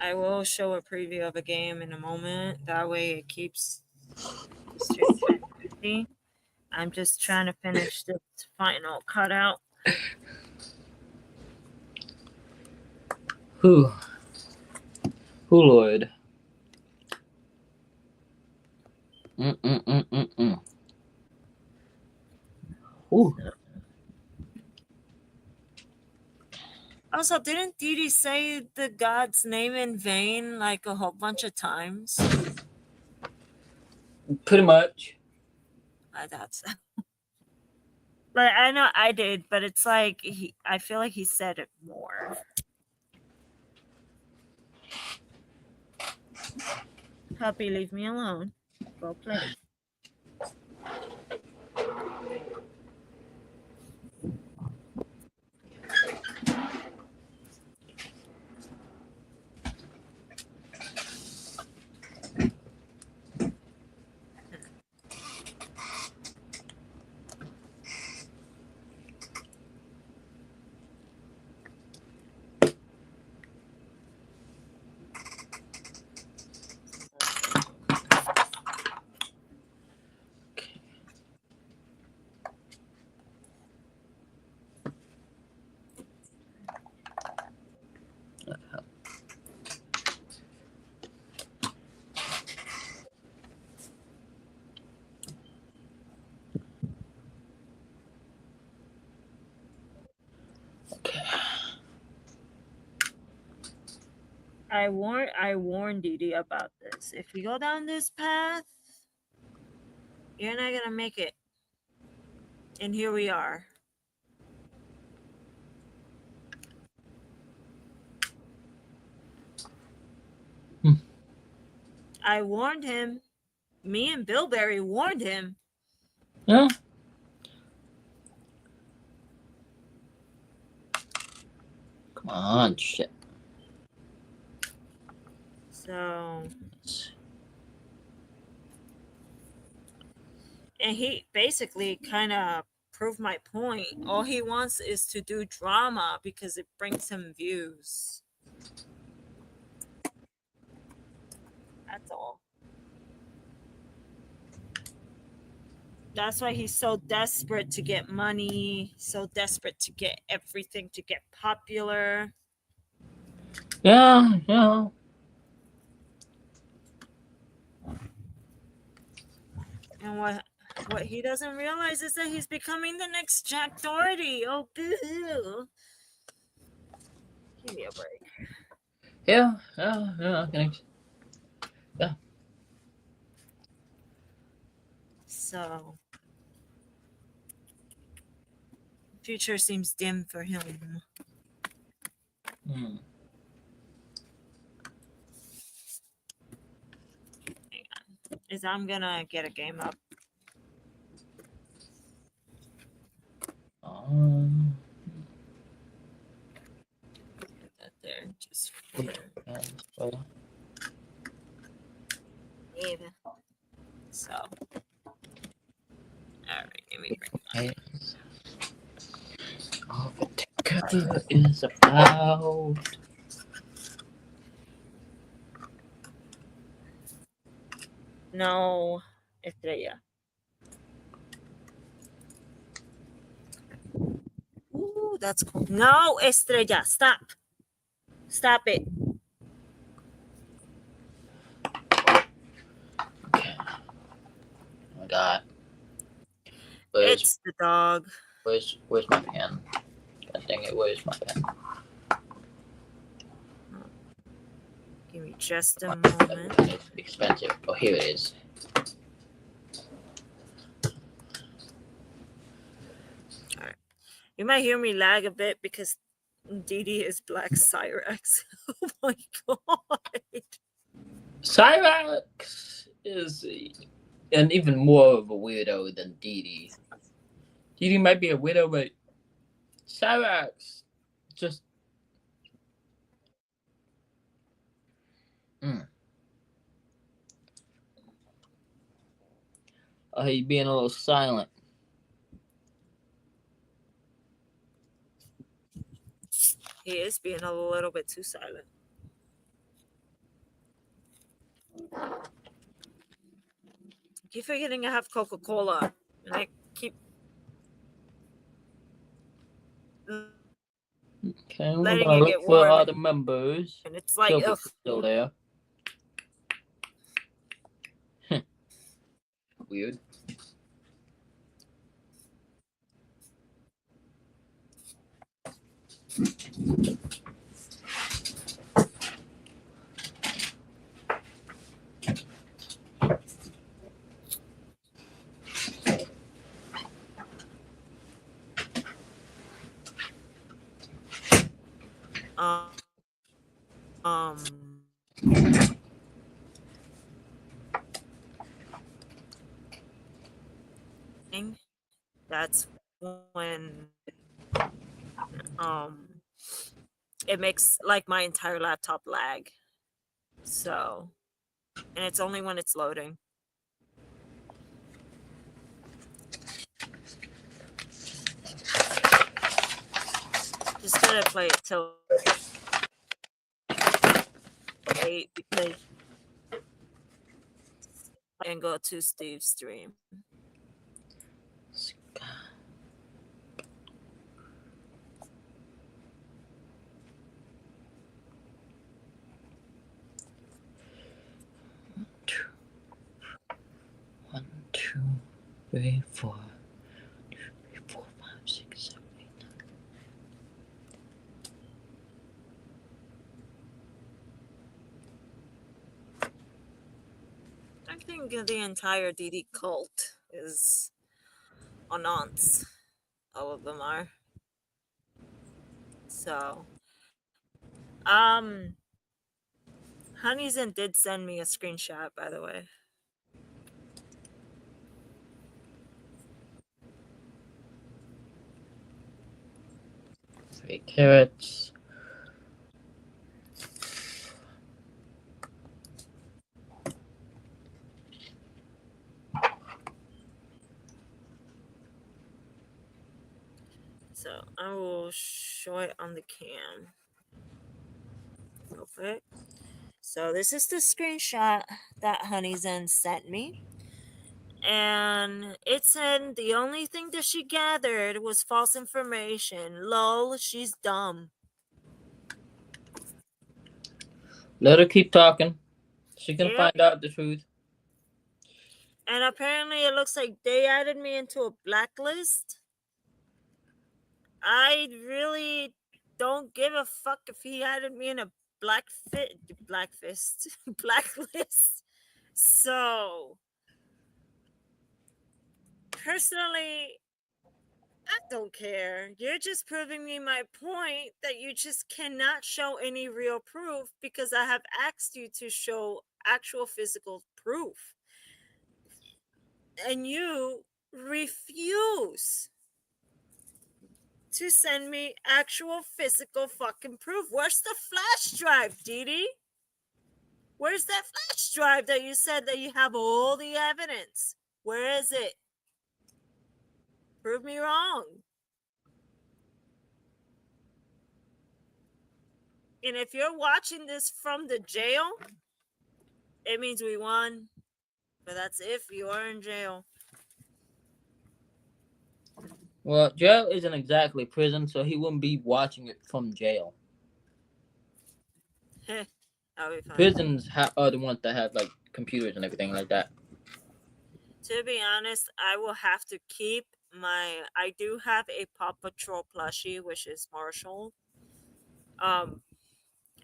I will show a preview of a game in a moment. That way it keeps the stream kind of empty. I'm just trying to finish this final cutout. Whew. Lord. Ooh. Also, didn't Didi say the god's name in vain like a whole bunch of times? Pretty much. That's but I know I did, but it's like I feel like he said it more. Puppy, leave me alone. Go play. I warned Didi about this. If you go down this path, you're not gonna make it. And here we are. I warned him. Me and Billberry warned him. Yeah. Come on, shit. So, and he basically kind of proved my point. All he wants is to do drama because it brings him views. That's all. That's why he's so desperate to get money, so desperate to get everything to get popular. Yeah. And what he doesn't realize is that he's becoming the next Jack Doherty. Oh, boo! Give me a break. Yeah. Thanks. Yeah. So, future seems dim for him. Hang on. Is I'm gonna get a game up. Put that there, just for Maybe. So, all right, let me bring all the ticker is about. No, Estrella. Ooh, that's cool. No, Estrella, stop. Stop it. Okay. Oh my god. It's the dog. Where's my pen? God dang it, where's my pen? Give me just a Everything moment. is expensive. Oh, here it is. All right. You might hear me lag a bit because Dee Dee is Black Cyrex. Oh my god. Cyrax is an even more of a weirdo than Dee Dee. Dee Dee might be a widow, but Cyrax just. Mm. Oh, he's being a little silent. He is being a little bit too silent. I keep forgetting I have Coca Cola. And I keep Okay, we're letting gonna it look get for warm. other members. And it's like, ugh. Sylvia's still there. Weird. Um, that's when it makes like my entire laptop lag. So, and it's only when it's loading. Just gonna play it till 8 because I can go to Steve's stream. One, two, three, four. 4, 5, 6, 7, 8, 9. I think the entire DD cult is on aunts. All of them are. So, Honeyson did send me a screenshot, by the way. 3 carrots. So I will show it on the cam real quick. So this is the screenshot that Honeyson sent me. And it said the only thing that she gathered was false information. Lol, she's dumb. Let her keep talking. She can Yep. find out the truth. And apparently it looks like they added me into a blacklist. I really don't give a fuck if he added me in a blacklist. So personally, I don't care. You're just proving me my point that you just cannot show any real proof because I have asked you to show actual physical proof. And you refuse to send me actual physical fucking proof. Where's the flash drive, Dee Dee? Where's that flash drive that you said that you have all the evidence? Where is it? Prove me wrong. And if you're watching this from the jail, it means we won. But that's if you are in jail. Well, jail isn't exactly prison, so he wouldn't be watching it from jail. That'll be fine. Prisons are the ones that have like computers and everything like that. To be honest, I will have to keep my. I do have a Paw Patrol plushie, which is Marshall.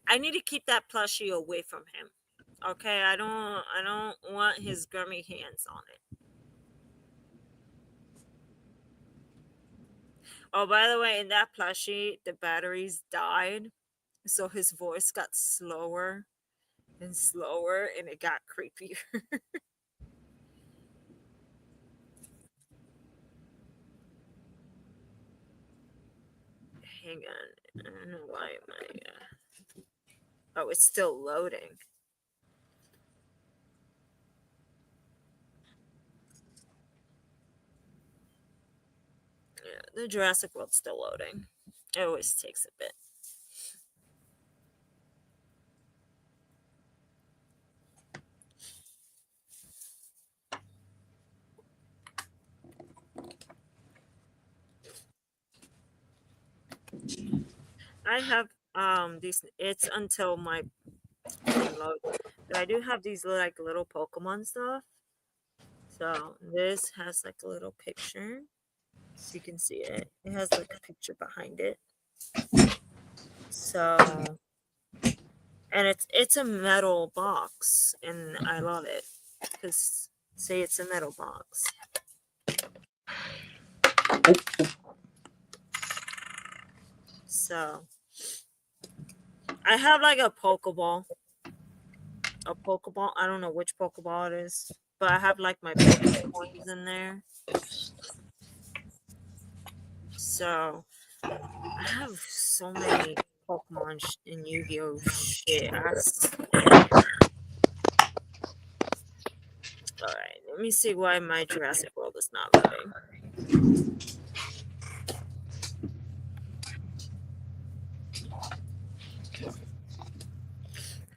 I need to keep that plushie away from him. Okay, I don't want his gummy hands on it. Oh, by the way, in that plushie, the batteries died, so his voice got slower and slower, and it got creepier. Hang on, I don't know why my oh, it's still loading. Yeah, the Jurassic World's still loading. It always takes a bit. I have these. It's until my thing loads, but I do have these like little Pokemon stuff. So this has like a little picture, so you can see it. It has like a picture behind it. So and it's a metal box, and I love it because say it's a metal box. So I have like a Pokeball. A Pokeball. I don't know which Pokeball it is, but I have like my Pokecoins in there. So I have so many Pokemon in Yu-Gi-Oh shit. All right, let me see why my Jurassic World is not loading.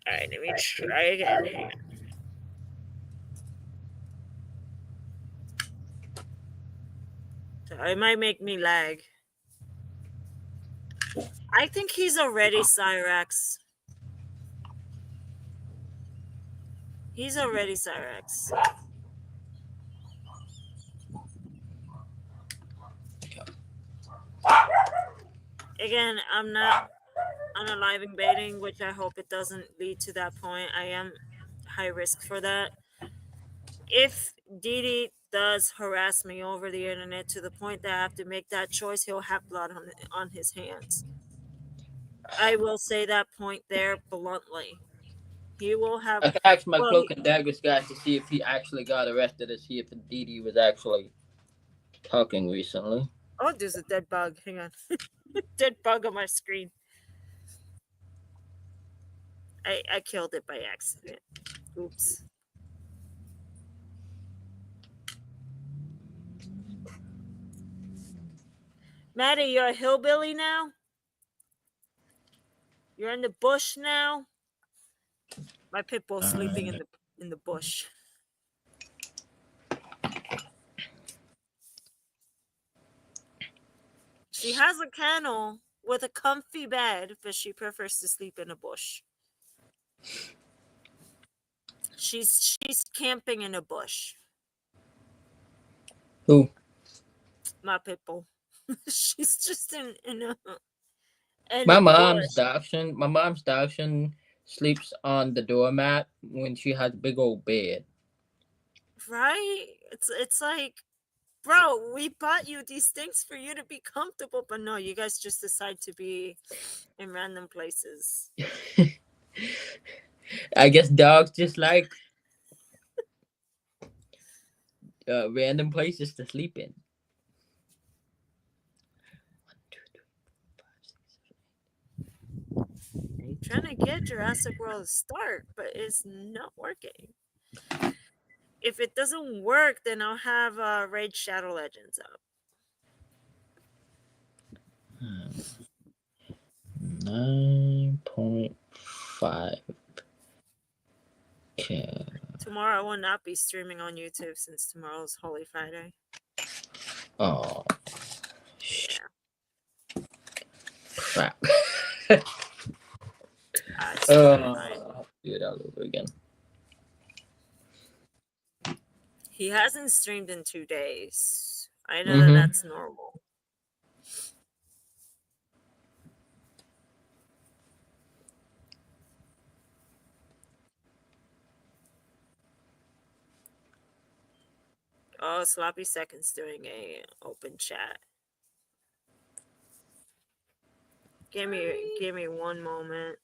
All right, let me try again. Hang on. So it might make me lag. I think he's already Cyrax. He's already Cyrax. Again, I'm not unaliving baiting, which I hope it doesn't lead to that point. I am high risk for that. If Didi does harass me over the internet to the point that I have to make that choice, he'll have blood on his hands. I will say that point there bluntly. He will have. I can ask my Well, cloak and daggers guy to see if he actually got arrested, to see if Didi was actually talking recently. oh, there's a dead bug. Hang on, dead bug on my screen. I killed it by accident. Oops. Maddie, you're a hillbilly now. You're in the bush now. My pit bull's sleeping in the bush. She has a kennel with a comfy bed, but she prefers to sleep in a bush. She's camping in a bush. Who? My pit bull. She's just in My a mom's bush, dachshund. My mom's dachshund sleeps on the doormat when she has a big old bed. right? It's like, bro, we bought you these things for you to be comfortable, but no, you guys just decide to be in random places. I guess dogs just like random places to sleep in. I'm trying to get Jurassic World to start, but it's not working. If it doesn't work, then I'll have Raid Shadow Legends up. 9.5. Okay. Tomorrow I will not be streaming on YouTube since tomorrow's Holy Friday. Oh Yeah. crap. It's totally fine. Do it all over again. He hasn't streamed in 2 days. I know that Mm-hmm. that's normal. Oh, Sloppy Seconds doing a open chat. Give me one moment.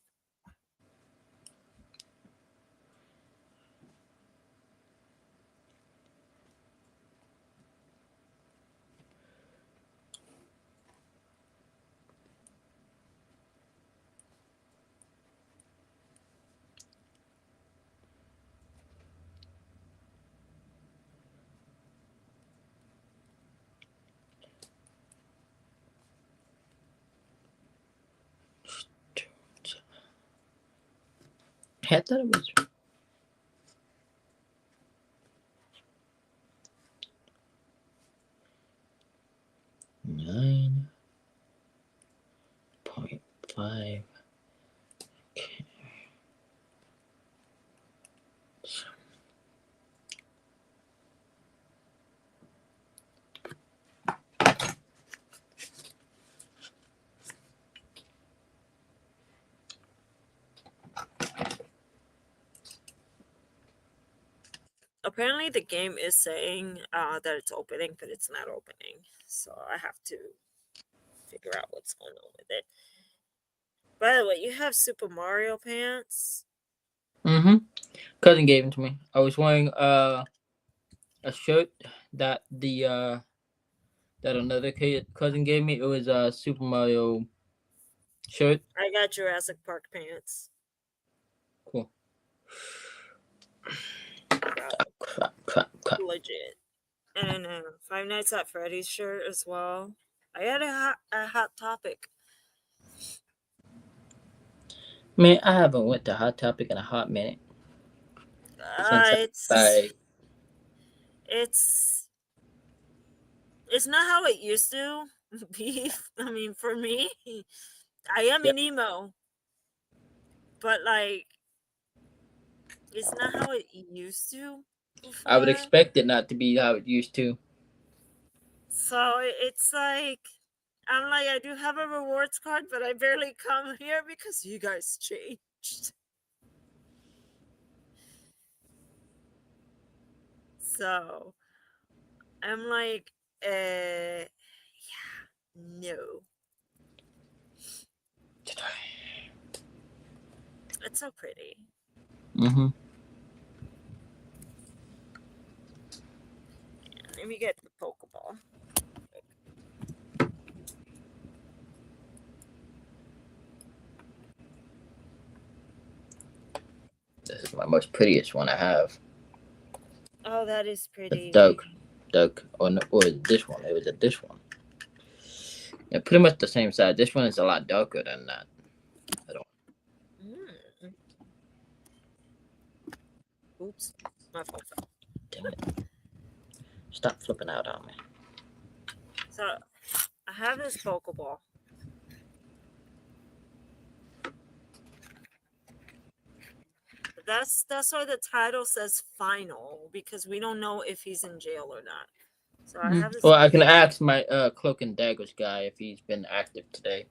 I thought it was 9.5. Apparently, the game is saying that it's opening, but it's not opening. So I have to figure out what's going on with it. By the way, you have Super Mario pants. Mm-hmm. Cousin gave it to me. I was wearing a shirt that the that another cousin gave me. It was a Super Mario shirt. I got Jurassic Park pants. Cool. Got Crap. legit. And Five Nights at Freddy's shirt as well. I had a hot topic. Man, I haven't went to Hot Topic in a hot minute since I It's like it's it's not how it used to be. I mean, for me, I am yep. an emo, but like it's not how it used to I would before. expect it not to be how it used to. So it's like I'm like I do have a rewards card, but I barely come here because you guys changed. So I'm like, yeah, no. It's so pretty. Mm-hmm. Let me get the Pokeball. This is my most prettiest one I have. Oh, that is The pretty. Doug, or no, or this one. It was this one. They're pretty much the same size. This one is a lot darker than that. I don't. Mm. Oops, my phone fell. Damn it! Stop flipping out on me. So I have this Pokeball. That's why the title says final because we don't know if he's in jail or not. So I have this Well, I can Pokeball. ask my Cloak and Daggers guy if he's been active today.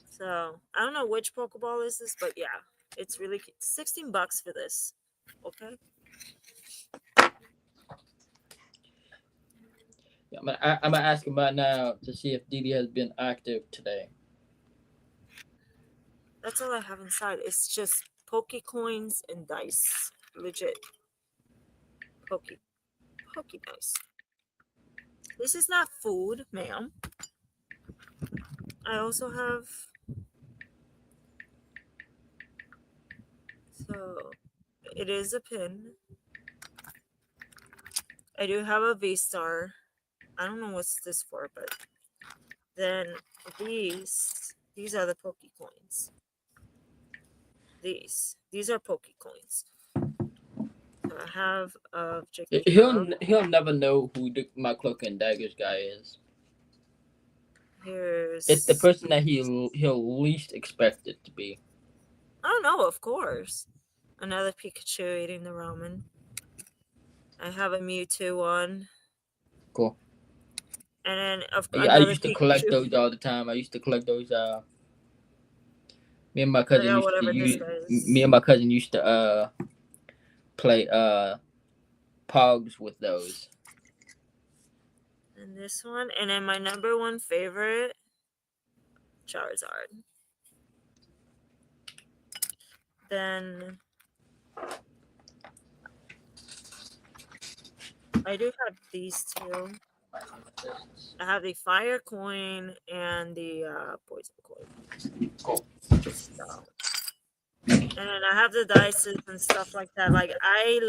So I don't know which Pokeball is this, but yeah, it's really cute. $16 for this. Okay. Yeah, I'm gonna ask him right now to see if Didi has been active today. That's all I have inside. It's just Pokecoins and dice. Legit. Poke dice. This is not food, ma'am. I also have so it is a pin. I do have a V star. I don't know what's this for, but then these are the Pokecoins. These are Pokecoins. So I have of Jakiro. He'll never know who my Cloak and Daggers guy is. It's the Here's person that he'll least expect it to be. oh no, of course. Another Pikachu eating the ramen. I have a Mewtwo one. Cool. And then of Yeah, I another used to collect Pikachu. those all the time. I used to collect those. Me and my I cousin got used to whatever this use. guy Me is. and my cousin used to play pogs with those. And this one, and then my number one favorite, Charizard. Then I do have these two. I have the fire coin and the poison coin. Cool. So, and then I have the dices and stuff like that. Like I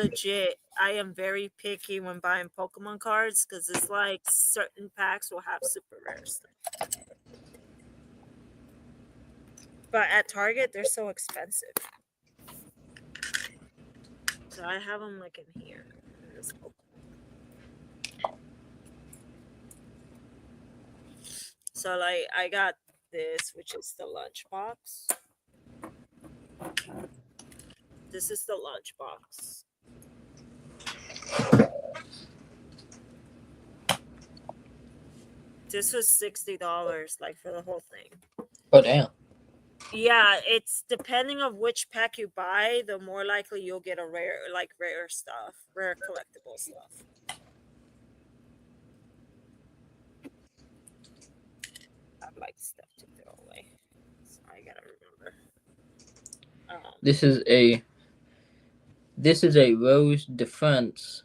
am very picky when buying Pokemon cards because it's like certain packs will have super rare stuff. But at Target, they're so expensive. So I have them like in here. In this Pokemon. So like I got this, which is the lunchbox. This is the lunchbox. This was $60, like for the whole thing. Oh damn. Yeah, it's depending of which pack you buy, the more likely you'll get a rare stuff, rare collectible stuff. I like stuff to throw away, so I gotta remember. This is a rose defense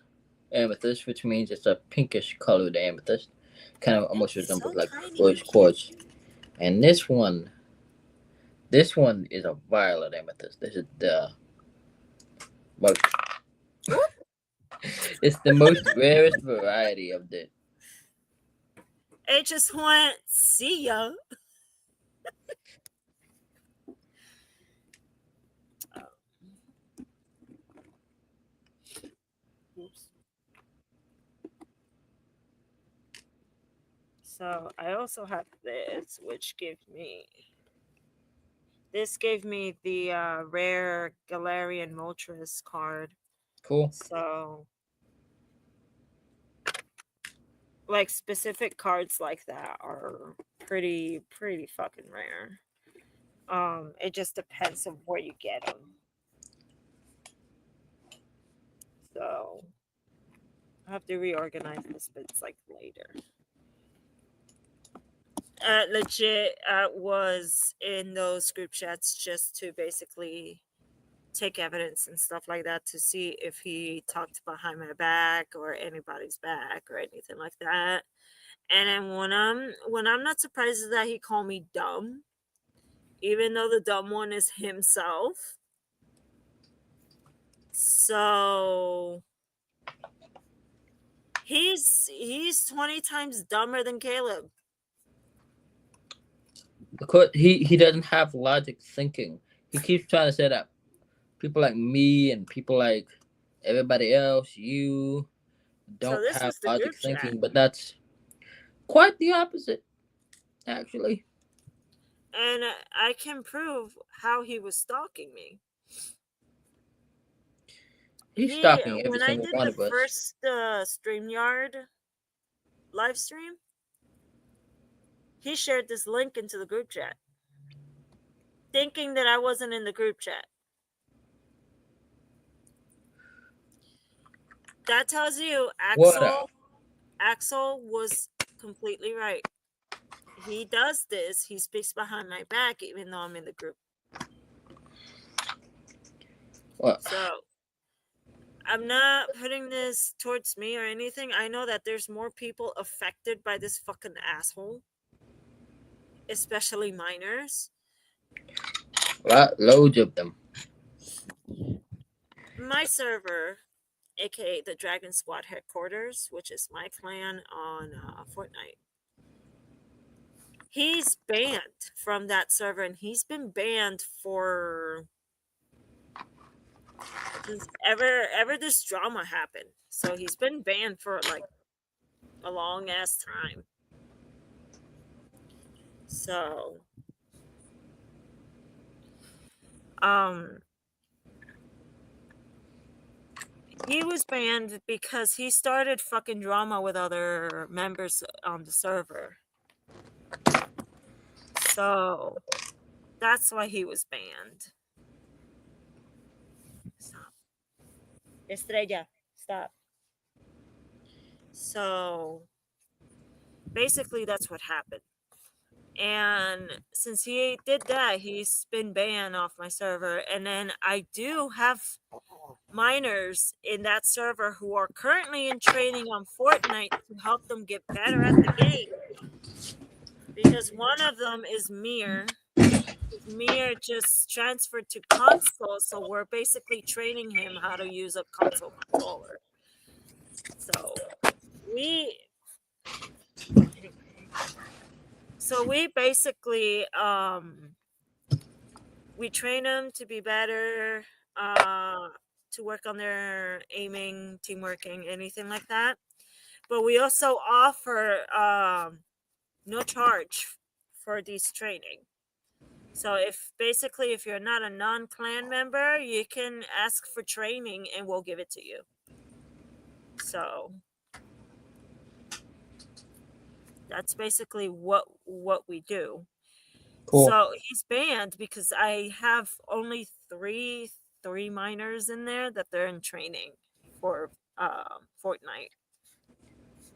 amethyst, which means it's a pinkish colored amethyst. Kind of almost It's so resembles like tiny rose and cute. quartz. And this one is a violet amethyst. This is the most. It's the most rarest variety of the. It just went, see ya. Oops. So I also have this, which gave me the rare Galarian Moltres card. Cool. So like specific cards like that are pretty fucking rare. It just depends on where you get them. So I have to reorganize this, but it's like later. Legit, was in those group chats just to basically take evidence and stuff like that to see if he talked behind my back or anybody's back or anything like that. And then when I'm not surprised that he called me dumb, even though the dumb one is himself. So he's 20 times dumber than Caleb. Because he doesn't have logic thinking. He keeps trying to say that people like me and people like everybody else, you So don't this have was the logic group chat. thinking, but that's quite the opposite, actually. And I can prove how he was stalking me. He's stalking every When I single did one the of us. first StreamYard live stream, he shared this link into the group chat, thinking that I wasn't in the group chat. That tells you What up? Axel was completely right. He does this. He speaks behind my back, even though I'm in the group. What? So I'm not putting this towards me or anything. I know that there's more people affected by this fucking asshole, especially minors. Loads of them. My server, aka the Dragon Squad headquarters, which is my clan on Fortnite, he's banned from that server, and he's been banned for since ever this drama happened. So he's been banned for like a long ass time. So um he was banned because he started fucking drama with other members on the server. So that's why he was banned. Stop. Estrella, stop. So basically, that's what happened. And since he did that, he's been banned off my server. And then I do have miners in that server who are currently in training on Fortnite to help them get better at the game. Because one of them is Mir. Mir just transferred to console, so we're basically training him how to use a console controller. So we we basically we train them to be better, uh to work on their aiming, teamworking, anything like that. But we also offer no charge for these training. So if you're not a non-clan member, you can ask for training and we'll give it to you. So that's basically what we do. Cool. So he's banned because I have only three miners in there that they're in training for Fortnite.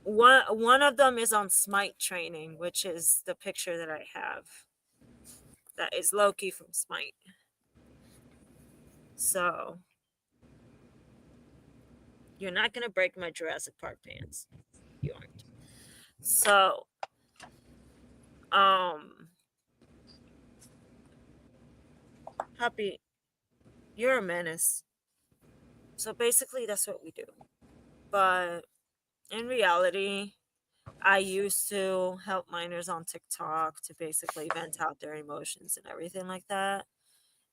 One of them is on Smite training, which is the picture that I have. That is Loki from Smite. So you're not gonna break my Jurassic Park pants. You aren't. So Happy, you're a menace. So basically that's what we do. But in reality, I used to help minors on TikTok to basically vent out their emotions and everything like that.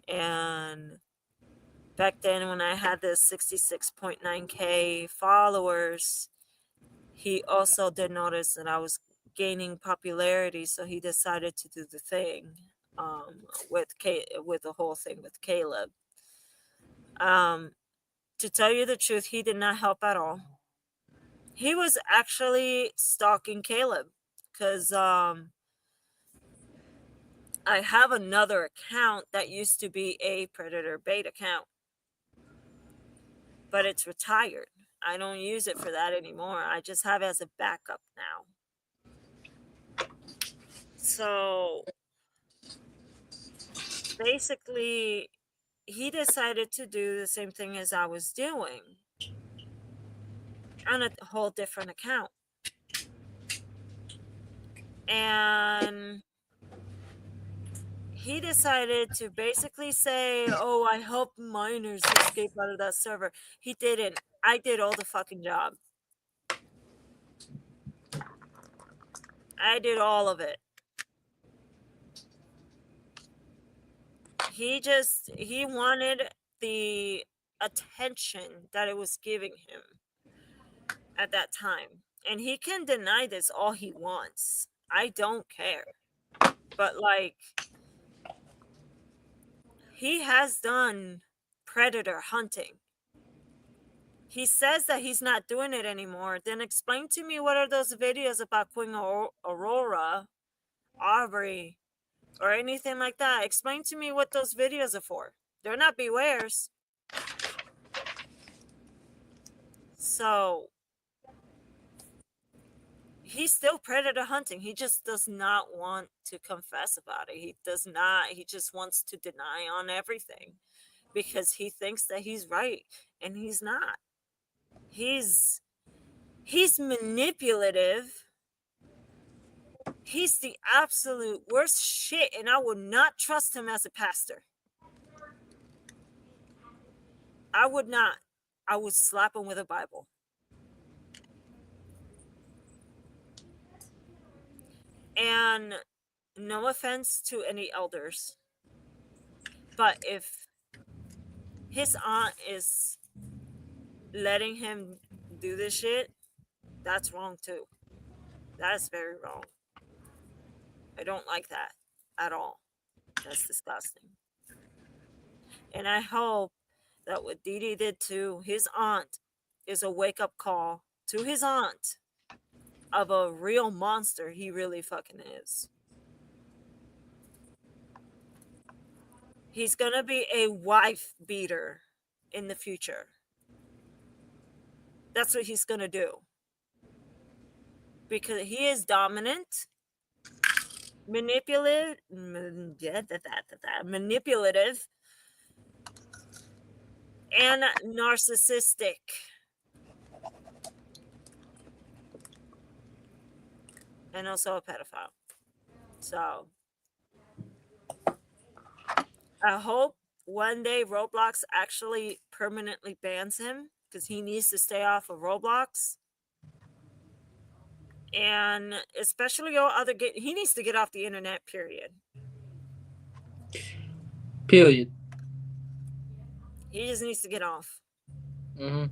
And back then, when I had this 66.9K followers, he also did notice that I was gaining popularity, so he decided to do the thing with the whole thing with Caleb. To tell you the truth, he did not help at all. He was actually stalking Caleb because I have another account that used to be a Predator Bait account, but it's retired. I don't use it for that anymore. I just have it as a backup now. So basically, he decided to do the same thing as I was doing on a whole different account. And he decided to basically say, "Oh, I hope miners escape out of that server." He didn't. I did all the fucking job. I did all of it. He wanted the attention that it was giving him at that time. And he can deny this all he wants. I don't care. But like, he has done predator hunting. He says that he's not doing it anymore. Then explain to me, what are those videos about Queen Aurora, Aubrey, or anything like that? Explain to me what those videos are for. They're not bewares. So he's still predator hunting. He just does not want to confess about it. He does not. He just wants to deny on everything because he thinks that he's right, and he's not. He's manipulative. He's the absolute worst shit, and I would not trust him as a pastor. I would not. I would slap him with a Bible. And no offense to any elders, but if his aunt is letting him do this shit, that's wrong too. That is very wrong. I don't like that at all. That's disgusting. And I hope that what Didi did to his aunt is a wake up call to his aunt of a real monster he really fucking is. He's gonna be a wife beater in the future. That's what he's gonna do. because he is dominant, manipulative, manipulative, and narcissistic. And also a pedophile. So I hope one day Roblox actually permanently bans him because he needs to stay off of Roblox. And especially all other he needs to get off the internet, period. Period. He just needs to get off. Mm-hmm.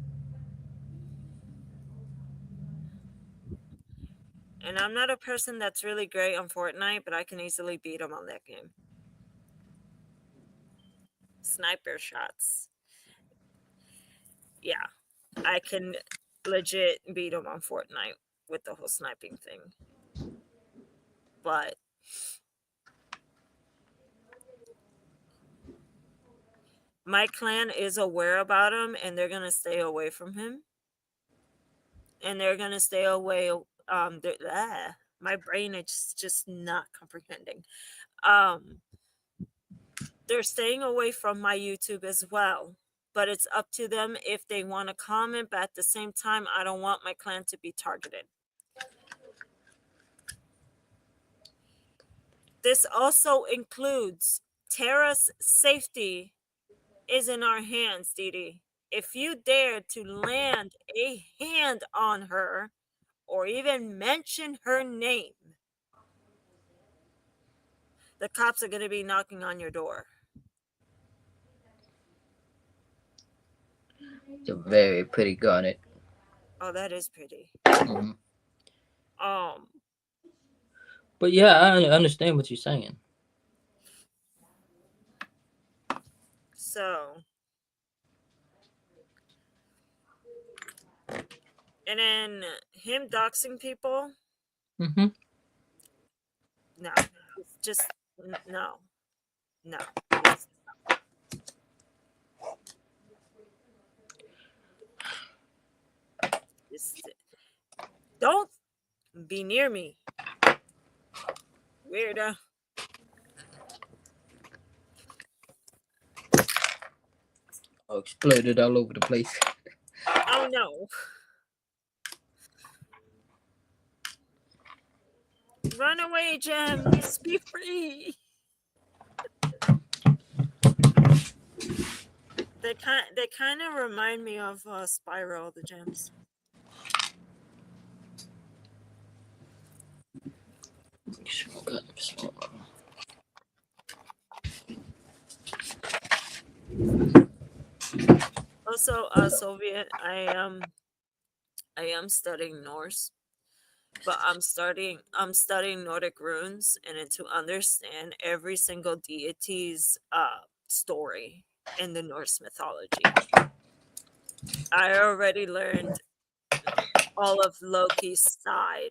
And I'm not a person that's really great on Fortnite, but I can easily beat him on that game. Sniper shots. Yeah, I can legit beat him on Fortnite with the whole sniping thing. But my clan is aware about him and they're going to stay away from him. And they're going to stay away. My brain is just not comprehending. They're staying away from my YouTube as well. But it's up to them if they want to comment. But at the same time, I don't want my clan to be targeted. This also includes Tara's safety is in our hands, Didi. If you dare to land a hand on her or even mention her name, the cops are going to be knocking on your door. It's a very pretty garnet. Oh, that is pretty. Mm-hmm. Um, But yeah, I understand what you're saying. so, and then him doxing people, Mm-hmm. no, it's just no, no. It's, it's, don't be near me, weirdo. Oh, exploded all over the place. Oh no. Run away, gems. Be free. They kind of remind me of Spiral, the gems. Also, Soviet. I am studying Norse, but I'm studying Nordic runes and then to understand every single deity's story in the Norse mythology. I already learned all of Loki's side.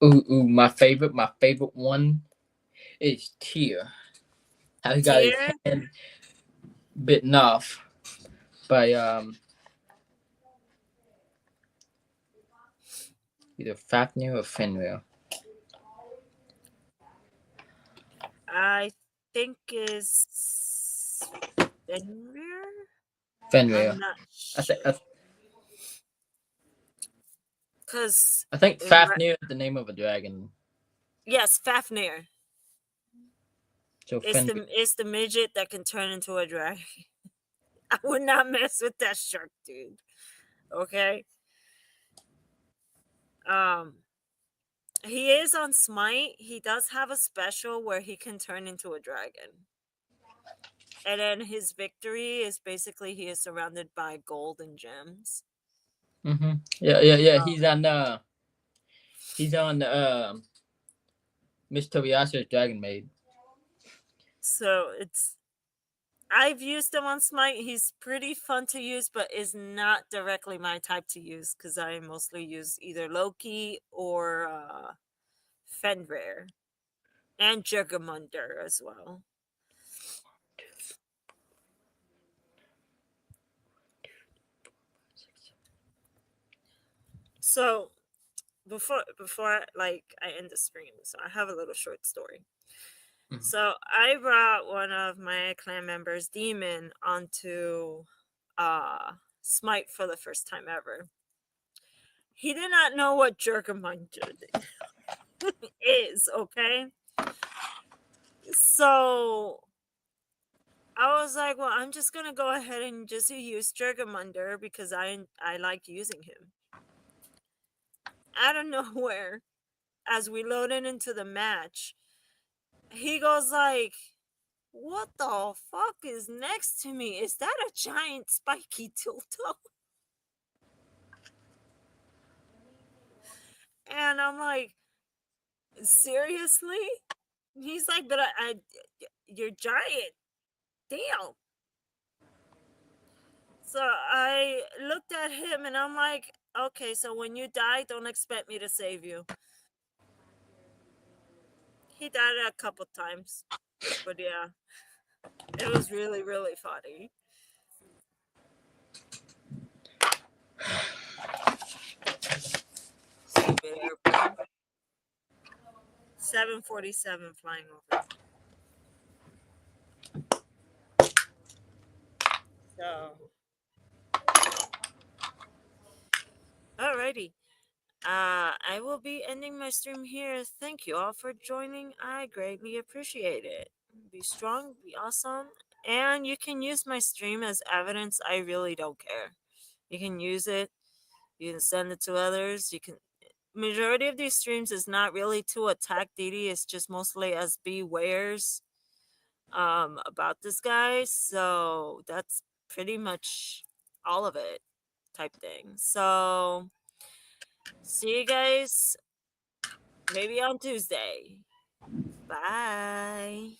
Ooh, my favorite one is Tyr. How he got his Tyr, hand bitten off by either Fafnir or Fenrir. I think is Fenrir. I'm Fenrir. not I think sure I, because I think Fafnir is the name of a dragon. yes, Fafnir So is Fenrir. the midget that can turn into a dragon. I would not mess with that shark, dude. Okay. Um, he is on Smite. He does have a special where he can turn into a dragon. And then his victory is basically he is surrounded by gold and gems. Mm-hmm. Yeah. Um, He's on Miss Tobiasa's Dragon Maid. so I've used him on Smite. He's pretty fun to use, but is not directly my type to use because I mostly use either Loki or Fenrir and Juggermunder as well. So before like I end the stream, so I have a little short story. Mhm. So I brought one of my clan members, Demon, onto Smite for the first time ever. He did not know what Jerkermuncher is, okay? So I was like, well, I'm just gonna go ahead and just use Jerkermunder because I like using him. Out of nowhere, as we loaded into the match, he goes like, what the fuck is next to me? Is that a giant spiky dildo? And I'm like, seriously? He's like, but you're giant. Damn. So I looked at him and I'm like, okay, so when you die, don't expect me to save you. He died a couple times. But yeah, it was really, really funny. Stupid airplane. 747 flying over. So, alrighty. I will be ending my stream here. Thank you all for joining. I greatly appreciate it. Be strong, be awesome, and you can use my stream as evidence. I really don't care. You can use it. You can send it to others. You can. Majority of these streams is not really to attack Didi. It's just mostly as bewares about this guy. So that's pretty much all of it, type thing. So see you guys maybe on Tuesday. Bye.